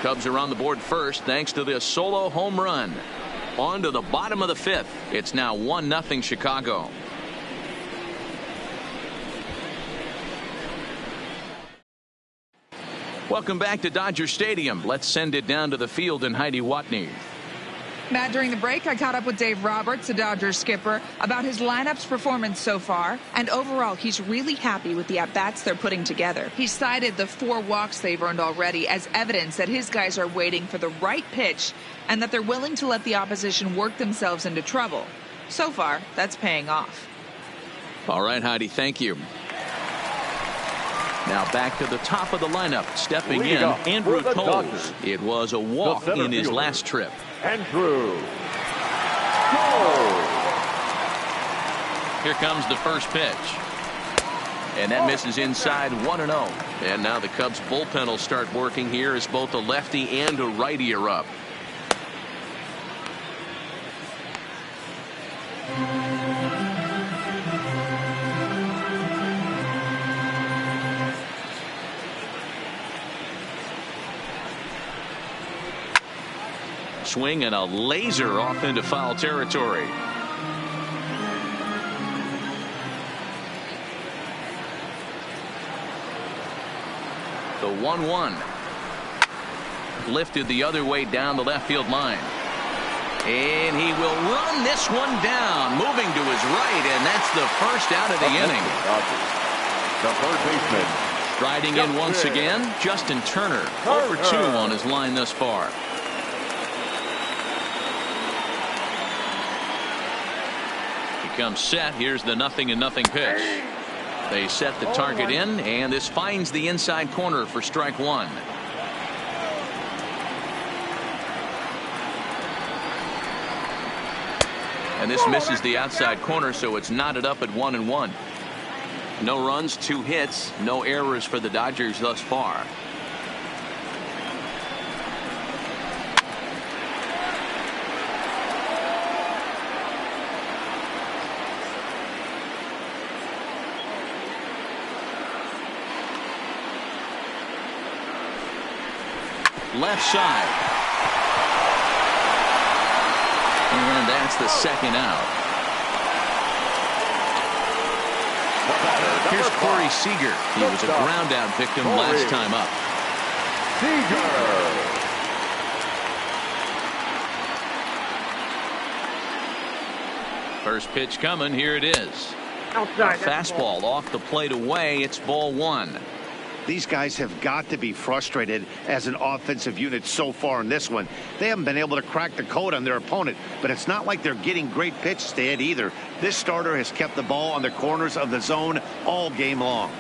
[SPEAKER 1] Cubs are on the board first thanks to this solo home run. On to the bottom of the 5th. It's now 1-0 Chicago. Welcome back to Dodger Stadium. Let's send it down to the field in Heidi Watney.
[SPEAKER 6] Matt, during the break, I caught up with Dave Roberts, the Dodgers skipper, about his lineup's performance so far. And overall, he's really happy with the at-bats they're putting together. He cited the 4 walks they've earned already as evidence that his guys are waiting for the right pitch and that they're willing to let the opposition work themselves into trouble. So far, that's paying off.
[SPEAKER 1] All right, Heidi, thank you. Now back to the top of the lineup. Stepping in, Andrew Toles. It was a walk in his last trip.
[SPEAKER 3] Andrew Toles.
[SPEAKER 1] Here comes the first pitch. And that misses inside 1-0. And now the Cubs bullpen will start working here as both a lefty and a righty are up. Swing and a laser off into foul territory. The 1-1 lifted the other way down the left field line, and he will run this one down, moving to his right, and that's the first out of the inning.
[SPEAKER 3] The third baseman
[SPEAKER 1] Striding in once again, Justin Turner, 0 for 2 on his line thus far. Comes set. Here's the 0-0 pitch. They set the target in, and this finds the inside corner for strike 1. And this misses the outside corner, so it's knotted up at 1-1. No runs, 2 hits, no errors for the Dodgers thus far. Left side. And that's the second out. Here's Corey Seager. He was a ground out victim last time up. First pitch coming. Here it is. A fastball off the plate away. It's ball 1.
[SPEAKER 2] These guys have got to be frustrated as an offensive unit so far in this one. They haven't been able to crack the code on their opponent, but it's not like they're getting great pitches to hit either. This starter has kept the ball on the corners of the zone all game long.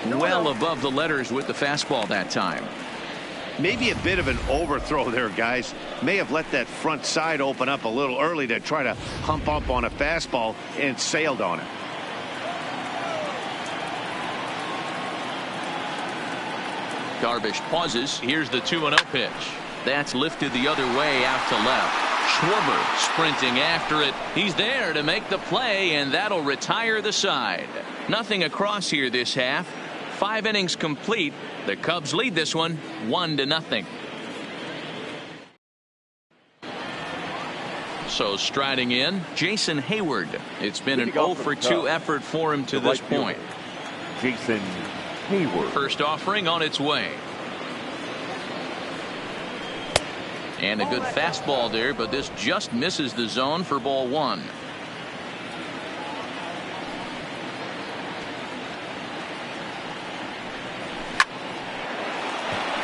[SPEAKER 1] Well above the letters with the fastball that time.
[SPEAKER 2] Maybe a bit of an overthrow there, guys. May have let that front side open up a little early to try to hump up on a fastball and sailed on it.
[SPEAKER 1] Darvish pauses. Here's the 2-0 pitch. That's lifted the other way out to left. Schwarber sprinting after it. He's there to make the play, and that'll retire the side. Nothing across here this half. 5 innings complete. The Cubs lead this one 1-0. So striding in, Jason Hayward. It's been an 0 for 2 effort for him to this point.
[SPEAKER 3] Jason Hayward.
[SPEAKER 1] First offering on its way. And a good fastball there, but this just misses the zone for ball 1.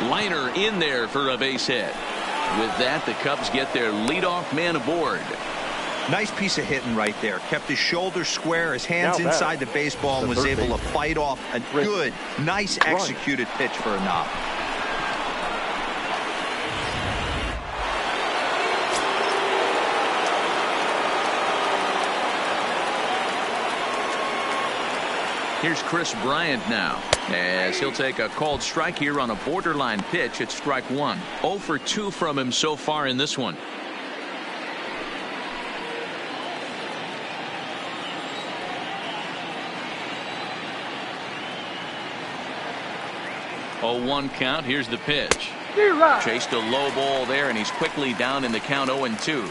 [SPEAKER 1] Liner in there for a base hit. With that, the Cubs get their leadoff man aboard.
[SPEAKER 4] Nice piece of hitting right there. Kept his shoulders square, his hands inside the baseball, and was able to fight off a good, nice executed pitch for a knock.
[SPEAKER 1] Here's Chris Bryant now, as he'll take a called strike here on a borderline pitch at strike 1. 0 for 2 from him so far in this one. Oh, 1 count. Here's the pitch. Chased a low ball there, and he's quickly down in the count 0-2.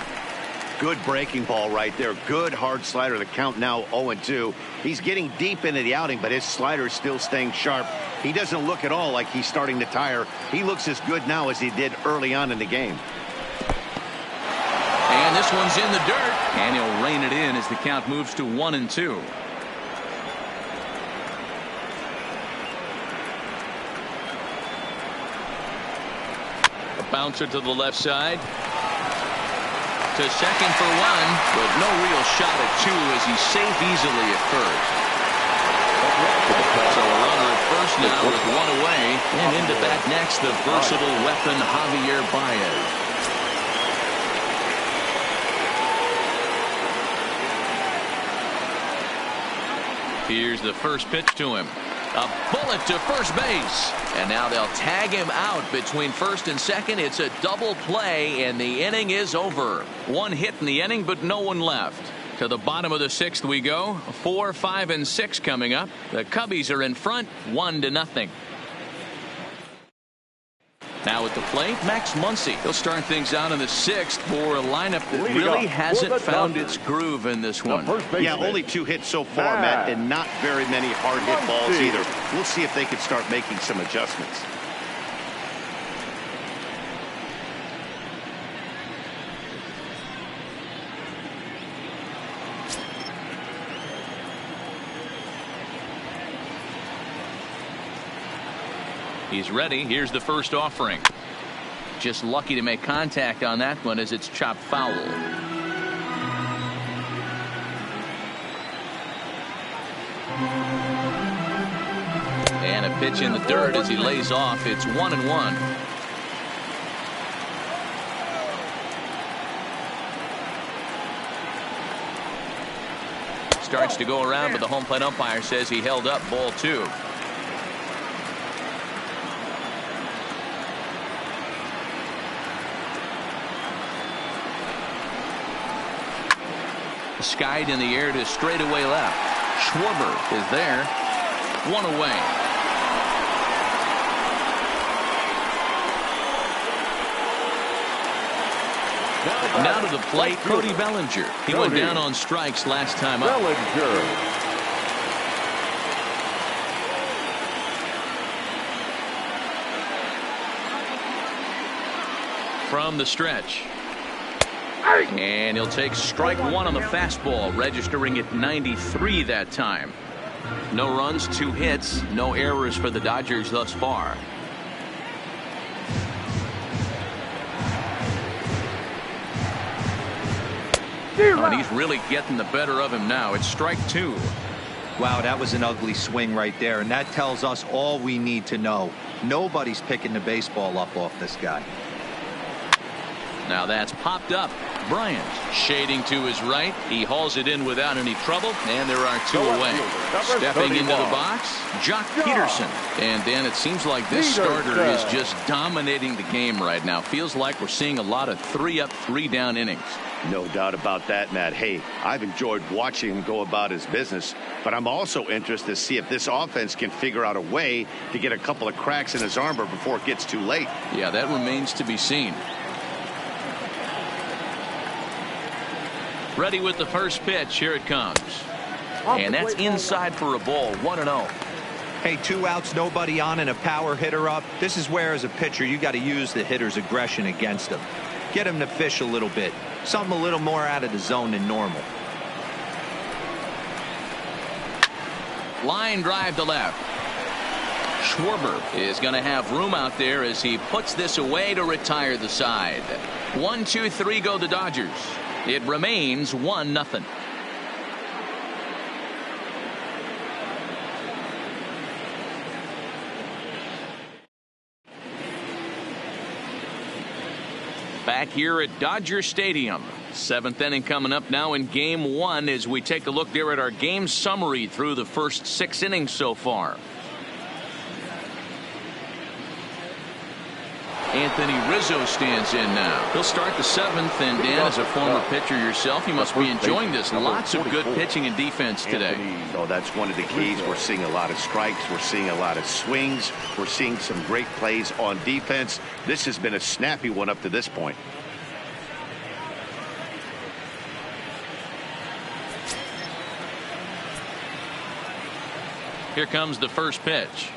[SPEAKER 2] Good breaking ball right there. Good hard slider. The count now 0-2. He's getting deep into the outing, but his slider is still staying sharp. He doesn't look at all like he's starting to tire. He looks as good now as he did early on in the game.
[SPEAKER 1] And this one's in the dirt, and he'll rein it in as the count moves to 1-2. A bouncer to the left side. To second for one, but no real shot at two as he's safe easily at first. So a runner at first now with one away, and into bat next, the versatile weapon Javier Baez. Here's the first pitch to him. A bullet to first base. And now they'll tag him out between first and second. It's a double play, and the inning is over. One hit in the inning, but no one left. To the bottom of the sixth we go. 4, 5, and 6 coming up. The Cubbies are in front, 1-0. Now at the plate, Max Muncy. He'll start things out in the sixth for a lineup that really hasn't found its groove in this one.
[SPEAKER 2] Yeah, only 2 hits so far, Matt, and not very many hard hit balls either. We'll see if they can start making some adjustments.
[SPEAKER 1] He's ready. Here's the first offering. Just lucky to make contact on that one as it's chopped foul. And a pitch in the dirt as he lays off. It's 1-1. Starts to go around, but the home plate umpire says he held up ball 2. Skied in the air to straightaway left. Schwarber is there. 1 away. Now to the plate, Cody Bellinger. He went down on strikes last time up. From the stretch. And he'll take strike 1 on the fastball, registering at 93 that time. No runs, 2 hits, no errors for the Dodgers thus far. And he's really getting the better of him now. It's strike 2.
[SPEAKER 4] Wow, that was an ugly swing right there, and that tells us all we need to know. Nobody's picking the baseball up off this guy.
[SPEAKER 1] Now that's popped up. Bryant shading to his right. He hauls it in without any trouble, and there are 2 away. Stepping into the box, Jock Peterson. And Dan, it seems like this starter is just dominating the game right now. Feels like we're seeing a lot of 3-up, 3-down innings.
[SPEAKER 2] No doubt about that, Matt. Hey, I've enjoyed watching him go about his business, but I'm also interested to see if this offense can figure out a way to get a couple of cracks in his armor before it gets too late.
[SPEAKER 1] Yeah, that remains to be seen. Ready with the first pitch. Here it comes. And that's inside for a ball. 1-0.
[SPEAKER 4] Hey, 2 outs, nobody on, and a power hitter up. This is where, as a pitcher, you got to use the hitter's aggression against him. Get him to fish a little bit. Something a little more out of the zone than normal.
[SPEAKER 1] Line drive to left. Schwarber is going to have room out there as he puts this away to retire the side. 1, 2, 3 go the Dodgers. It remains 1-0. Back here at Dodger Stadium. 7th inning coming up now in Game 1 as we take a look there at our game summary through the first 6 innings so far. Anthony Rizzo stands in now. He'll start the 7th, and Dan, as a former pitcher yourself, you must be enjoying this. Lots of good pitching and defense today.
[SPEAKER 2] Oh, that's one of the keys. We're seeing a lot of strikes. We're seeing a lot of swings. We're seeing some great plays on defense. This has been a snappy one up to this point.
[SPEAKER 1] Here comes the first pitch.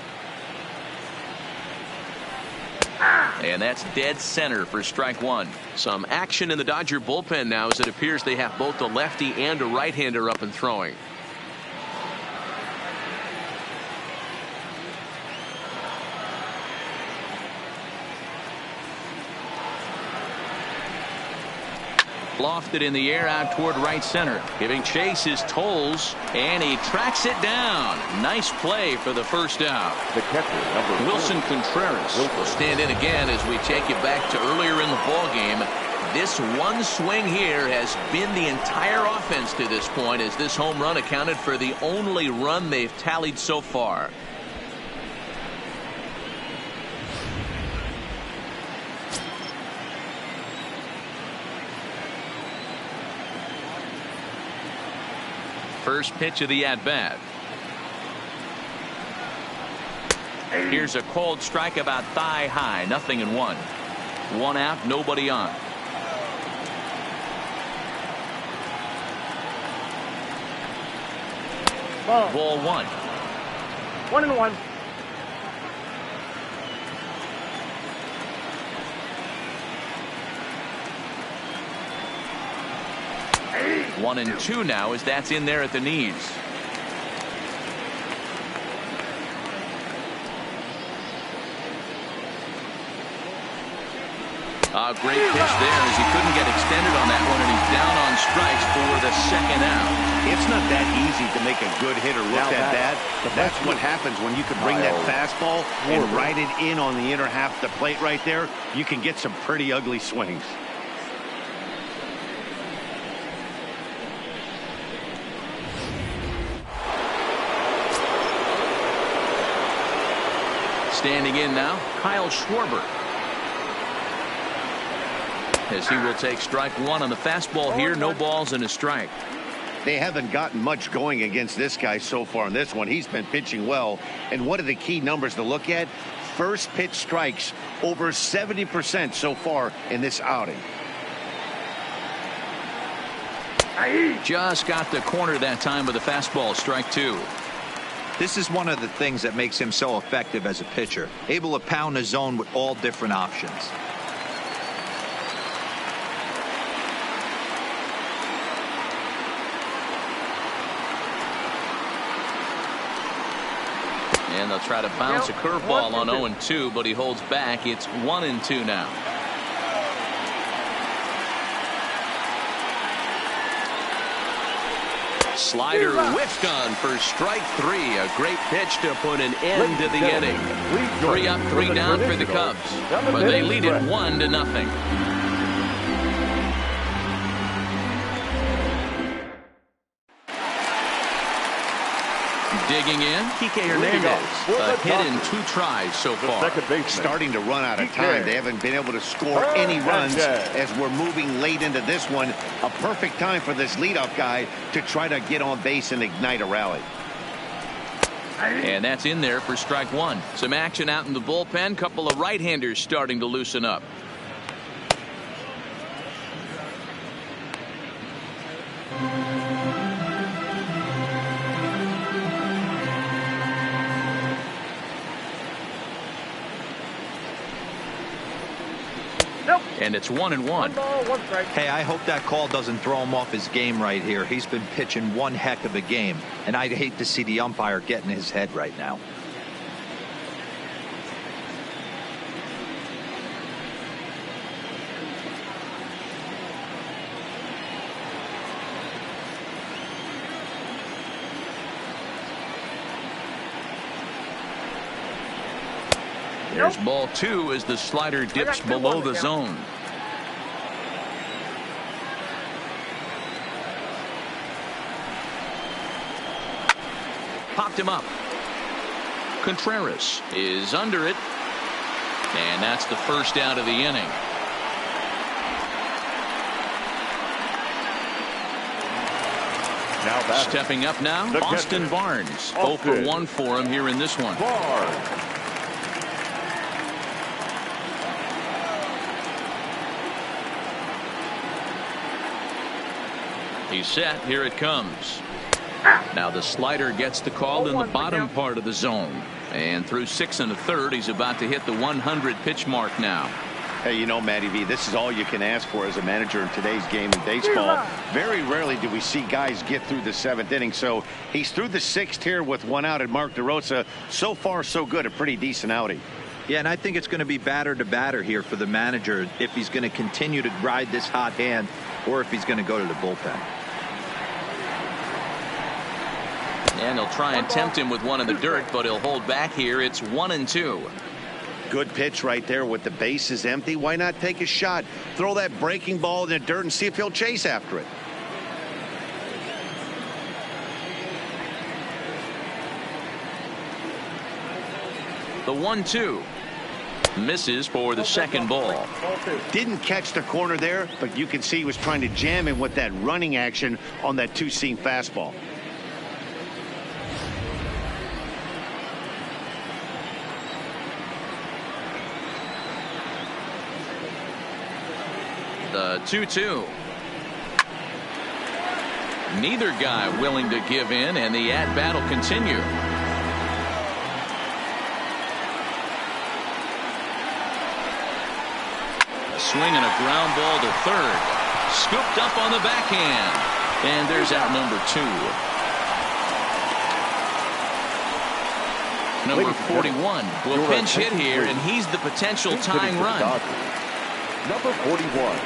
[SPEAKER 1] And that's dead center for strike one. Some action in the Dodger bullpen now as it appears they have both a lefty and a right-hander up and throwing. Lofted in the air out toward right center. Giving chase is Tolles, and he tracks it down. Nice play for the first out.
[SPEAKER 3] The catcher, number
[SPEAKER 1] Wilson Contreras will stand in again as we take you back to earlier in the ballgame. This one swing here has been the entire offense to this point, as this home run accounted for the only run they've tallied so far. First pitch of the at-bat. Here's a cold strike about thigh high. 0-1. One out, nobody on. Ball one.
[SPEAKER 7] 1-1.
[SPEAKER 1] 1-2 now as that's in there at the knees. A great pitch there as he couldn't get extended on that one, and he's down on strikes for the second out.
[SPEAKER 2] It's not that easy to make a good hitter look that bad. That's what happens when you can bring that fastball and ride it in on the inner half of the plate right there. You can get some pretty ugly swings.
[SPEAKER 1] Standing in now, Kyle Schwarber. As he will take strike one on the fastball here. No balls and a strike.
[SPEAKER 2] They haven't gotten much going against this guy so far in this one. He's been pitching well. And what are the key numbers to look at? First pitch strikes over 70% so far in this outing.
[SPEAKER 1] Just got the corner that time with a fastball. Strike two.
[SPEAKER 4] This is one of the things that makes him so effective as a pitcher, able to pound the zone with all different options.
[SPEAKER 1] And they'll try to bounce a curveball on 0-2, but he holds back. It's 1-2 now. Slider whiffed on for strike three. A great pitch to put an end to the inning. 3 up, 3 down for the Cubs, but they lead it 1-0. Digging in, Kike Hernandez. A hit in 2 tries so far.
[SPEAKER 2] Starting to run out of time. They haven't been able to score any runs as we're moving late into this one. A perfect time for this leadoff guy to try to get on base and ignite a rally.
[SPEAKER 1] And that's in there for strike one. Some action out in the bullpen. Couple of right-handers starting to loosen up. And it's 1-1.
[SPEAKER 7] 1 ball, 1 strike.
[SPEAKER 4] Hey, I hope that call doesn't throw him off his game right here. He's been pitching one heck of a game, and I'd hate to see the umpire get in his head right now.
[SPEAKER 1] There's ball 2 as the slider dips below the zone. Popped him up. Contreras is under it. And that's the first out of the inning.
[SPEAKER 3] Now
[SPEAKER 1] stepping up now, Austin Barnes. 0 for 1 for him here in this one. He's set. Here it comes. Now the slider gets the call in the bottom part of the zone. And through 6 1/3, he's about to hit the 100 pitch mark now.
[SPEAKER 2] Hey, you know, Matty V, this is all you can ask for as a manager in today's game in baseball. Very rarely do we see guys get through the 7th inning. So he's through the 6th here with 1 out, and Mark DeRosa, so far so good, a pretty decent outing.
[SPEAKER 4] Yeah, and I think it's going to be batter to batter here for the manager if he's going to continue to ride this hot hand or if he's going to go to the bullpen.
[SPEAKER 1] And he'll try and tempt him with one in the dirt, but he'll hold back here. It's 1-2.
[SPEAKER 2] Good pitch right there with the bases empty. Why not take a shot? Throw that breaking ball in the dirt and see if he'll chase after it.
[SPEAKER 1] The 1-2 misses for the second ball.
[SPEAKER 2] Didn't catch the corner there, but you can see he was trying to jam him with that running action on that 2-seam fastball.
[SPEAKER 1] The 2-2. Neither guy willing to give in, and the at-bat will continue. A swing and a ground ball to third. Scooped up on the backhand. And there's out number 2. Number 41 will pinch hit here, and he's the potential tying run.
[SPEAKER 3] Number 41.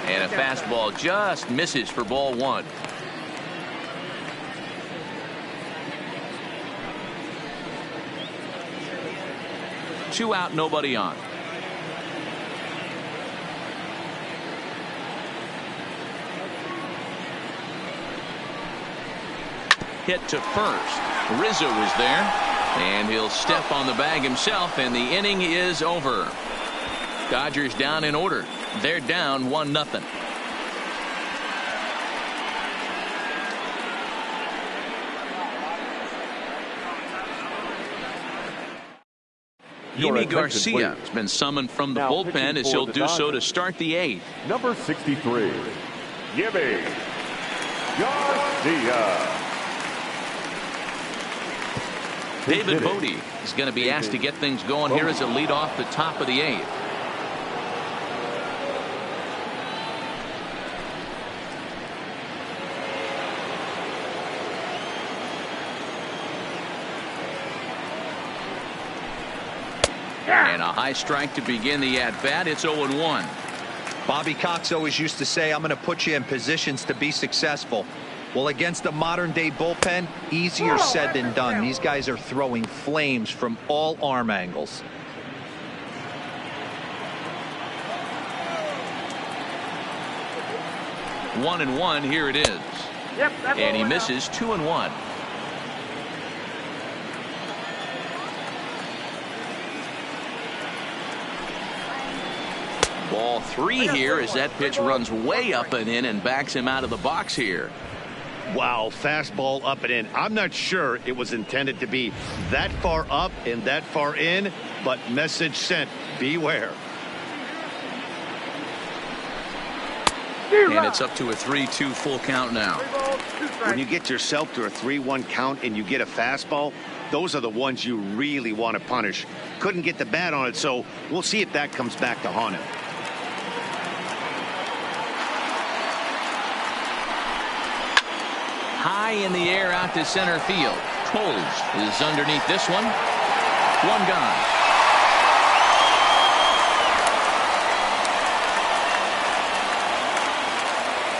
[SPEAKER 1] And a fastball just misses for ball 1. Two out, nobody on. Hit to first. Rizzo is there, and he'll step on the bag himself, and the inning is over. Dodgers down in order. They're down 1-0. Yimi Garcia has been summoned from the bullpen as he'll do so to start the 8th.
[SPEAKER 3] Number 63, Yimi Garcia.
[SPEAKER 1] David Bodie is going to be asked to get things going here as a lead off the top of the 8th. And a high strike to begin the at-bat. It's 0-1.
[SPEAKER 4] Bobby Cox always used to say, I'm going to put you in positions to be successful. Well, against a modern-day bullpen, easier said than done. These guys are throwing flames from all arm angles.
[SPEAKER 1] One and one, here it is. And he misses 2-1. Ball 3 here as that pitch runs way up and in and backs him out of the box here.
[SPEAKER 2] Wow, fastball up and in. I'm not sure it was intended to be that far up and that far in, but message sent. Beware.
[SPEAKER 1] And it's up to a 3-2 full count now.
[SPEAKER 2] When you get yourself to a 3-1 count and you get a fastball, those are the ones you really want to punish. Couldn't get the bat on it, so we'll see if that comes back to haunt him.
[SPEAKER 1] High in the air out to center field. Coles is underneath this one. One gone.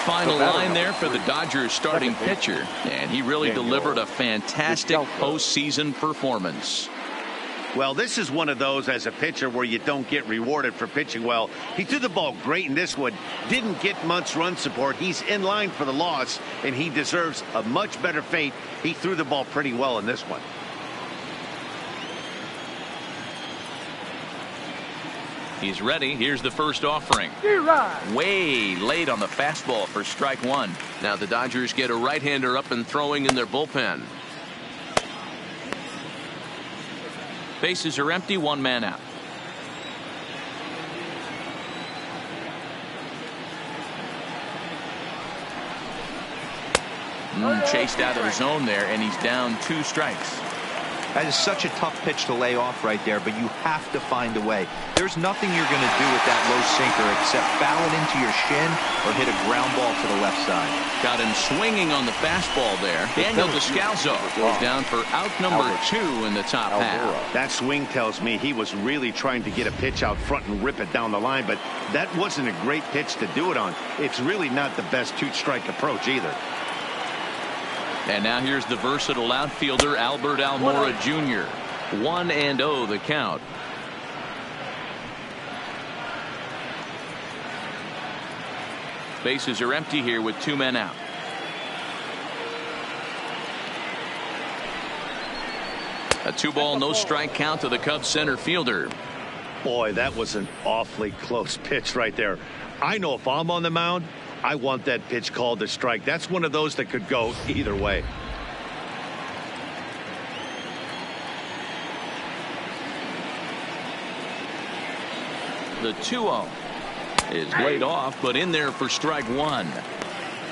[SPEAKER 1] Final line there for the Dodgers starting pitcher, and he really delivered a fantastic postseason performance.
[SPEAKER 2] Well, this is one of those as a pitcher where you don't get rewarded for pitching well. He threw the ball great in this one, didn't get much run support. He's in line for the loss, and he deserves a much better fate. He threw the ball pretty well in this one.
[SPEAKER 1] He's ready. Here's the first offering. Way late on the fastball for strike one. Now the Dodgers get a right-hander up and throwing in their bullpen. Bases are empty, one man out. Chased out of the zone there, and he's down 2 strikes.
[SPEAKER 4] That is such a tough pitch to lay off right there, but you have to find a way. There's nothing you're going to do with that low sinker except foul it into your shin or hit a ground ball to the left side.
[SPEAKER 1] Got him swinging on the fastball there. Daniel Descalzo goes down for out number 2 in the top half.
[SPEAKER 2] That swing tells me he was really trying to get a pitch out front and rip it down the line, but that wasn't a great pitch to do it on. It's really not the best 2-strike approach either.
[SPEAKER 1] And now here's the versatile outfielder Albert Almora Jr. 1-0 the count. Bases are empty here with 2 men out. A 2-ball no strike count to the Cubs center fielder.
[SPEAKER 2] Boy, that was an awfully close pitch right there. I know if I'm on the mound, I want that pitch called a strike. That's one of those that could go either way.
[SPEAKER 1] The 2-0 is laid off, but in there for strike 1.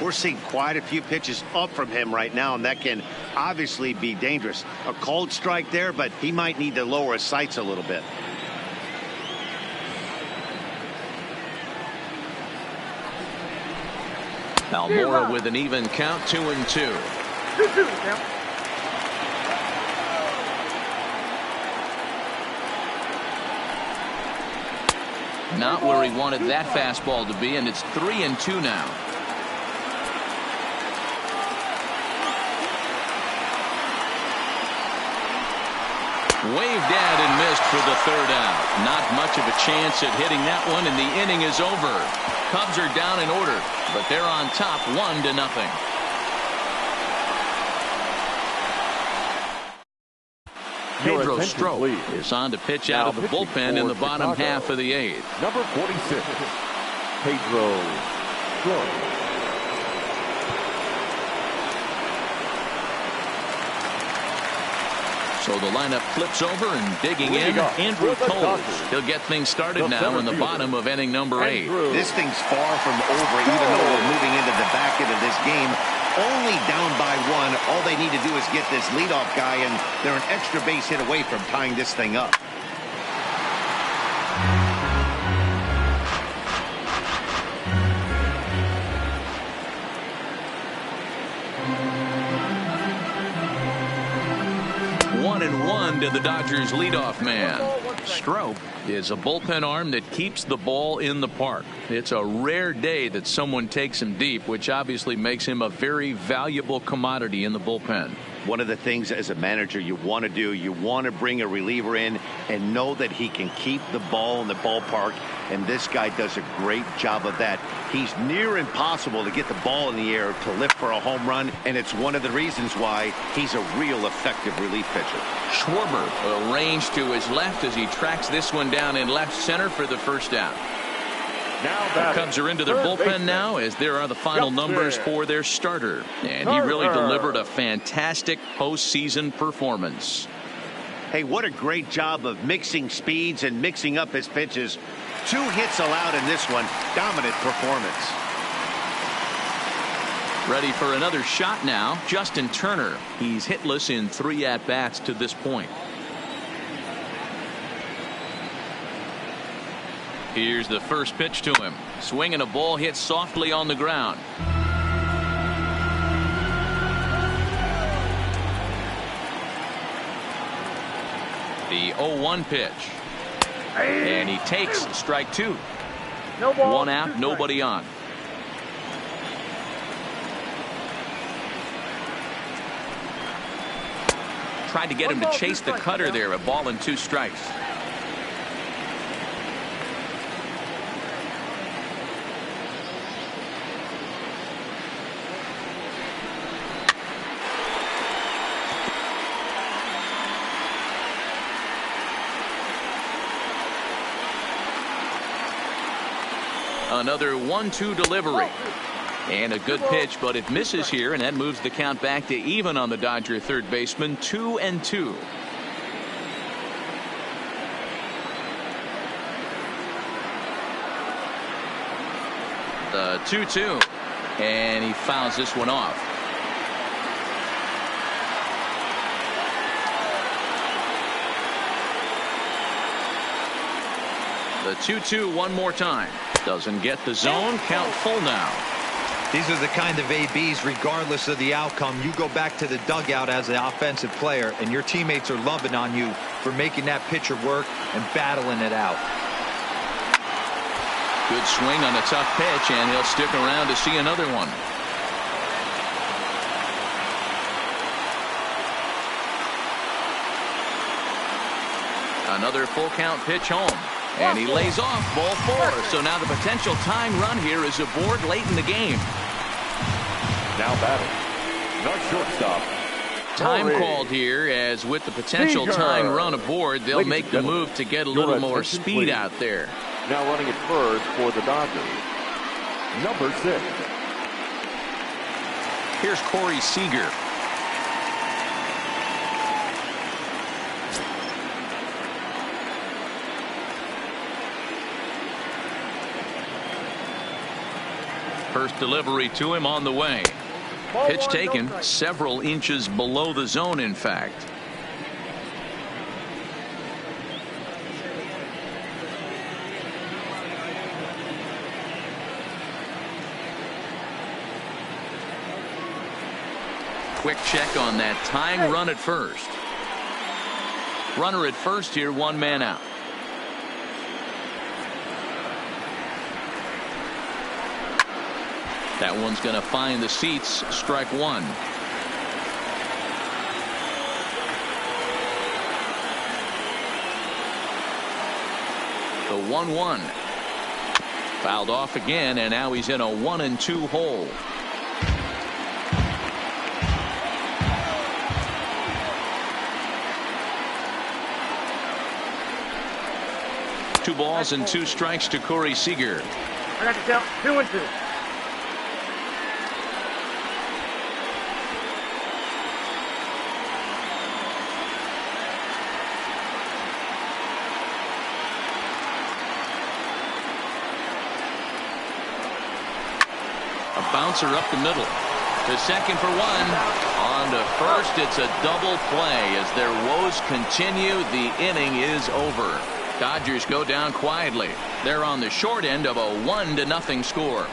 [SPEAKER 2] We're seeing quite a few pitches up from him right now, and that can obviously be dangerous. A cold strike there, but he might need to lower his sights a little bit.
[SPEAKER 1] Almora with an even count, 2-2.
[SPEAKER 7] 2-2 now.
[SPEAKER 1] Not where he wanted that fastball to be, and it's 3-2 now. Waved at and missed for the 3rd out. Not much of a chance at hitting that one, and the inning is over. Cubs are down in order, but they're on top 1-0. Pedro Strop is on to pitch out of the bullpen in the bottom half of the 8th.
[SPEAKER 3] Number 46, Pedro Strop.
[SPEAKER 1] So the lineup flips over, and digging in, Andrew Toles. He'll get things started now in the bottom of inning number 8.
[SPEAKER 2] This thing's far from over, even though we're moving into the back end of this game. Only down by 1. All they need to do is get this leadoff guy, and they're an extra base hit away from tying this thing up.
[SPEAKER 1] One to the Dodgers leadoff man. Strop is a bullpen arm that keeps the ball in the park. It's a rare day that someone takes him deep, which obviously makes him a very valuable commodity in the bullpen.
[SPEAKER 2] One of the things as a manager you want to do, you want to bring a reliever in and know that he can keep the ball in the ballpark, and this guy does a great job of that. He's near impossible to get the ball in the air to lift for a home run, and it's one of the reasons why he's a real effective relief pitcher.
[SPEAKER 1] Schwarber arranged to his left as he tracks this one down in left center for the 1st out. The Cubs are into their bullpen now, as there are the final numbers for their starter. And he really delivered a fantastic postseason performance.
[SPEAKER 2] Hey, what a great job of mixing speeds and mixing up his pitches. 2 hits allowed in this one. Dominant performance.
[SPEAKER 1] Ready for another shot now, Justin Turner. He's hitless in 3 at-bats to this point. Here's the first pitch to him. Swing and a ball hit softly on the ground. The 0-1 pitch. And he takes strike 2.
[SPEAKER 7] No ball.
[SPEAKER 1] 1 out, nobody on. Tried to get him to chase the cutter there. A ball and 2 strikes. Another 1-2 delivery. And a good pitch, but it misses here, and that moves the count back to even on the Dodger third baseman, 2-2. The 2-2. And he fouls this one off. The 2-2 one more time. Doesn't get the zone. Count full now.
[SPEAKER 4] These are the kind of ABs, regardless of the outcome, you go back to the dugout as an offensive player, and your teammates are loving on you for making that pitcher work and battling it out.
[SPEAKER 1] Good swing on a tough pitch, and he'll stick around to see another one. Another full count pitch home. And he lays off ball 4. So now the potential tying run here is aboard late in the game.
[SPEAKER 3] Now batting, the shortstop.
[SPEAKER 1] Time called here, as with the potential tying run aboard, they'll make the move to get a little more speed out there.
[SPEAKER 3] Now running at first for the Dodgers, number 6.
[SPEAKER 1] Here's Corey Seager. First delivery to him on the way. Pitch taken several inches below the zone, in fact. Quick check on that tying run at first. Runner at first here, one man out. That one's going to find the seats. Strike one. The 1-1. Fouled off again, and now he's in a 1-2 hole. Two balls and 2 strikes to Corey Seager.
[SPEAKER 7] I got to count 2-2.
[SPEAKER 1] Bouncer up the middle to second for 1. On to first. It's a double play as their woes continue. The inning is over. Dodgers go down quietly. They're on the short end of a 1-0 score.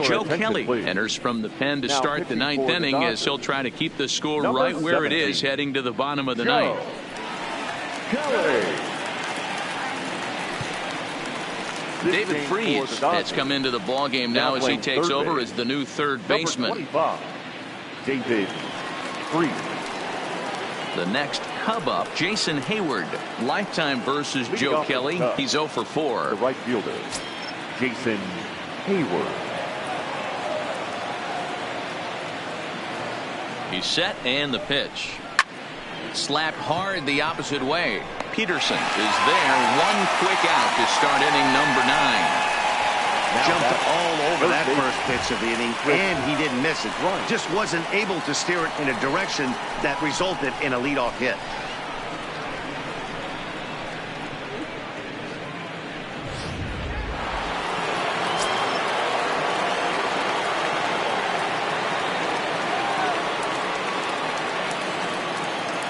[SPEAKER 1] Joe Kelly enters from the pen to start the 9th inning, as he'll try to keep the score right where it is heading to the bottom of the 9th. David Freese has come into the ball game now as he takes over as the new third baseman.
[SPEAKER 3] David Freese.
[SPEAKER 1] The next Cub up, Jason Hayward. Lifetime versus Joe Kelly. He's 0 for 4.
[SPEAKER 3] The right fielder, Jason Hayward.
[SPEAKER 1] He's set, and the pitch. Slapped hard the opposite way. Peterson is there. One quick out to start inning number 9.
[SPEAKER 2] Jumped all over that first pitch of the inning, and he didn't miss it. Just wasn't able to steer it in a direction that resulted in a leadoff hit.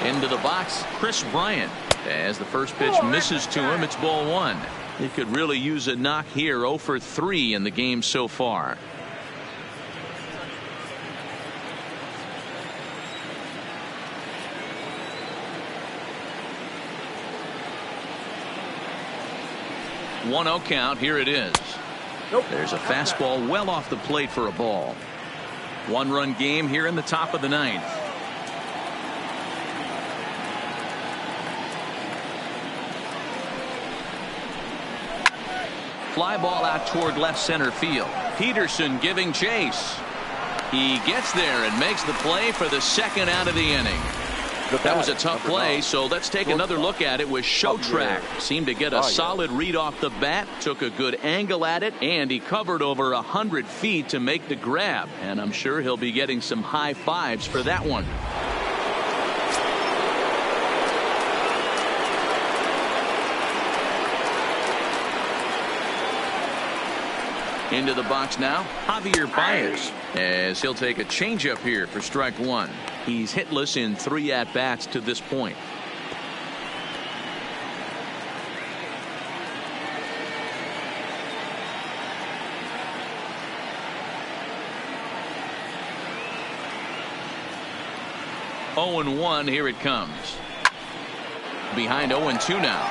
[SPEAKER 1] Into the box, Chris Bryant. As the first pitch misses to him, it's ball 1. He could really use a knock here. 0 for 3 in the game so far. One 0 count. Here it is. There's a fastball well off the plate for a ball. 1-run game here in the top of the 9th. Fly ball out toward left center field. Peterson giving chase. He gets there and makes the play for the second out of the inning. That was a tough play, so let's take another look at it with Showtrack. Seemed to get a solid read off the bat, took a good angle at it, and he covered over 100 feet to make the grab. And I'm sure he'll be getting some high fives for that one. Into the box now, Javier Baez, as he'll take a changeup here for strike one. He's hitless in 3 at-bats to this point. Oh and 1, here it comes. Behind 0-2 now.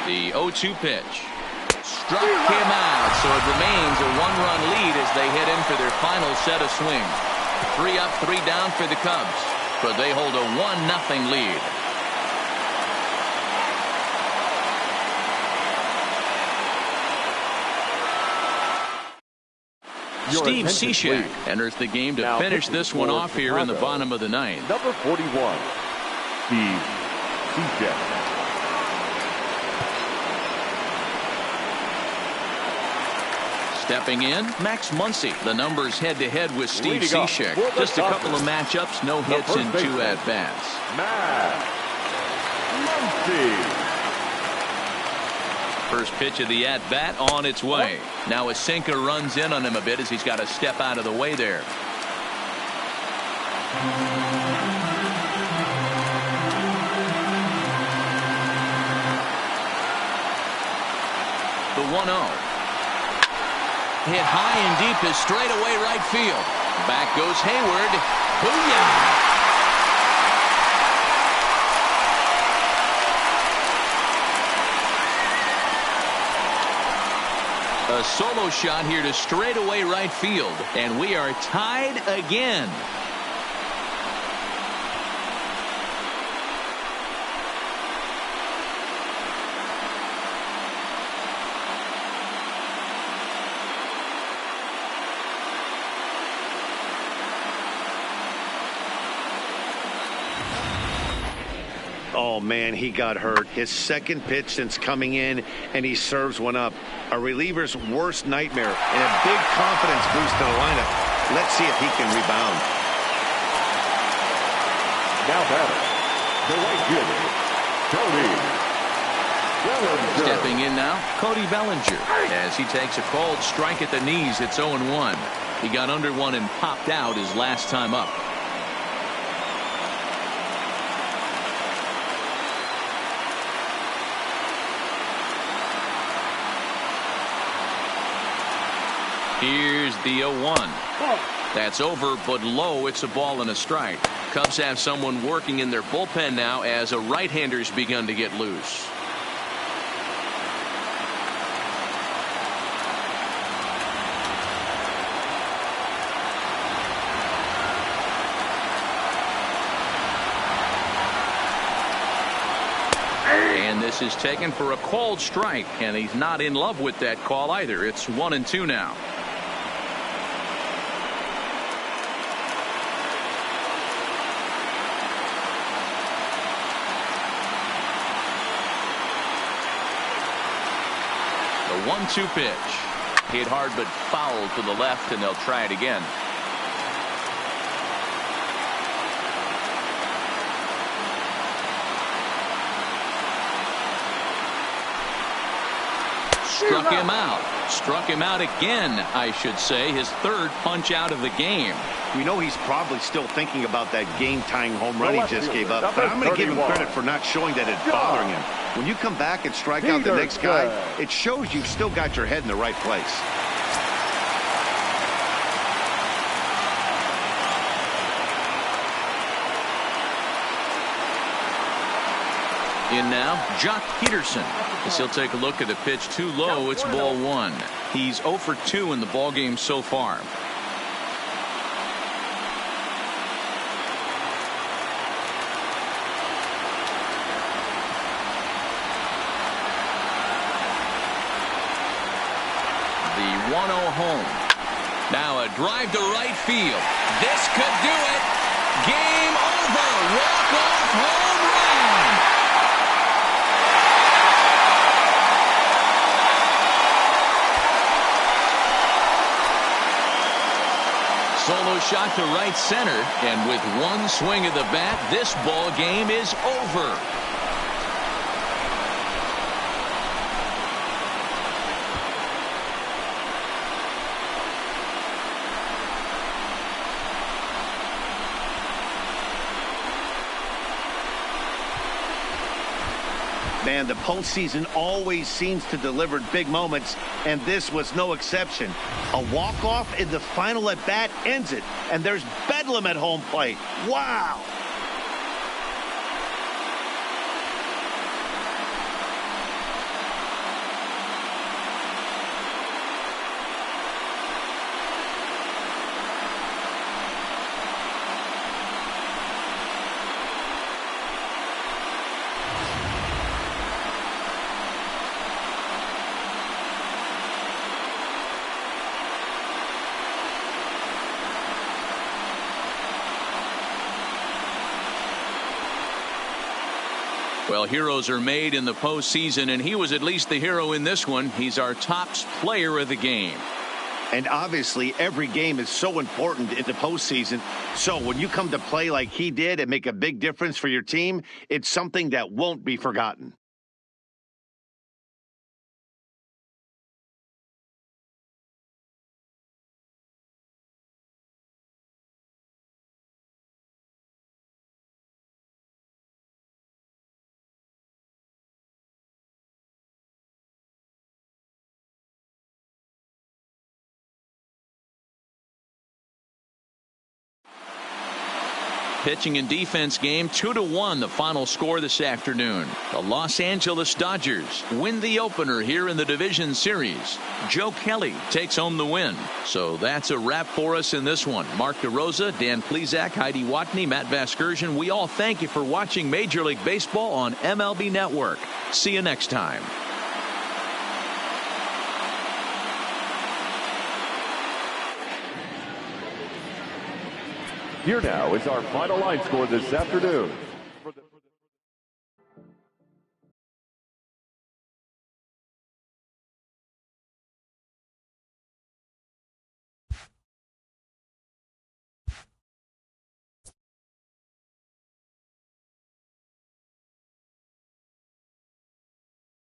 [SPEAKER 1] The 0-2 pitch. Struck him out, so it remains a 1-run lead as they head in for their final set of swings. 3 up, 3 down for the Cubs, but they hold a 1-0 lead. Steve Cishek enters the game to finish this one off here in the bottom of the ninth.
[SPEAKER 3] Number 41, Steve Cishek.
[SPEAKER 1] Stepping in, Max Muncy. The numbers head-to-head with Steve Cishek. Just a couple of matchups, no hits in 2 at-bats.
[SPEAKER 3] Max Muncy.
[SPEAKER 1] First pitch of the at-bat on its way. Now a sinker runs in on him a bit as he's got to step out of the way there. The 1-0. Hit high and deep is straight away right field. Back goes Hayward. Booyah! A solo shot here to straightaway right field, and we are tied again.
[SPEAKER 5] Oh, man, he got hurt. His second pitch since coming in, and he serves one up. A reliever's worst nightmare and a big confidence boost to the lineup. Let's see if he can rebound.
[SPEAKER 3] Now batter, the right fielder, Cody Bellinger.
[SPEAKER 1] Stepping in now, Cody Bellinger, as he takes a called strike at the knees. It's 0-1. He got under one and popped out his last time up. Here's the 0-1. That's over, but low. It's a ball and a strike. Cubs have someone working in their bullpen now as a right-hander's begun to get loose. And this is taken for a called strike, and he's not in love with that call either. It's 1-2 now. The 1-2 pitch. Hit hard but foul to the left, and they'll try it again. Struck him out. Struck him out again, I should say. His third punch out of the game.
[SPEAKER 2] We know he's probably still thinking about that game-tying home run he just gave up, but I'm going to give him credit for not showing that it's bothering him. When you come back and strike out the next guy, it shows you've still got your head in the right place.
[SPEAKER 1] In now, Jock Peterson. As he'll take a look at the pitch too low, it's ball 1. He's 0 for 2 in the ballgame so far. The 1-0 home. Now a drive to right field. This could do it. Game over. Walk-off home run. Solo shot to right center, and with one swing of the bat, this ball game is over.
[SPEAKER 2] Man, the postseason always seems to deliver big moments, and this was no exception. A walk-off in the final at-bat ends it, and there's bedlam at home plate. Wow!
[SPEAKER 1] Well, heroes are made in the postseason, and he was at least the hero in this one. He's our top player of the game.
[SPEAKER 2] And obviously, every game is so important in the postseason. So when you come to play like he did and make a big difference for your team, it's something that won't be forgotten.
[SPEAKER 1] Pitching and defense game 2-1, the final score this afternoon. The Los Angeles Dodgers win the opener here in the division series. Joe Kelly takes home the win. So that's a wrap for us in this one. Mark DeRosa, Dan Plesac, Heidi Watney, Matt Vasgersian. We all thank you for watching Major League Baseball on MLB Network. See you next time.
[SPEAKER 3] Here now is our final line score this afternoon.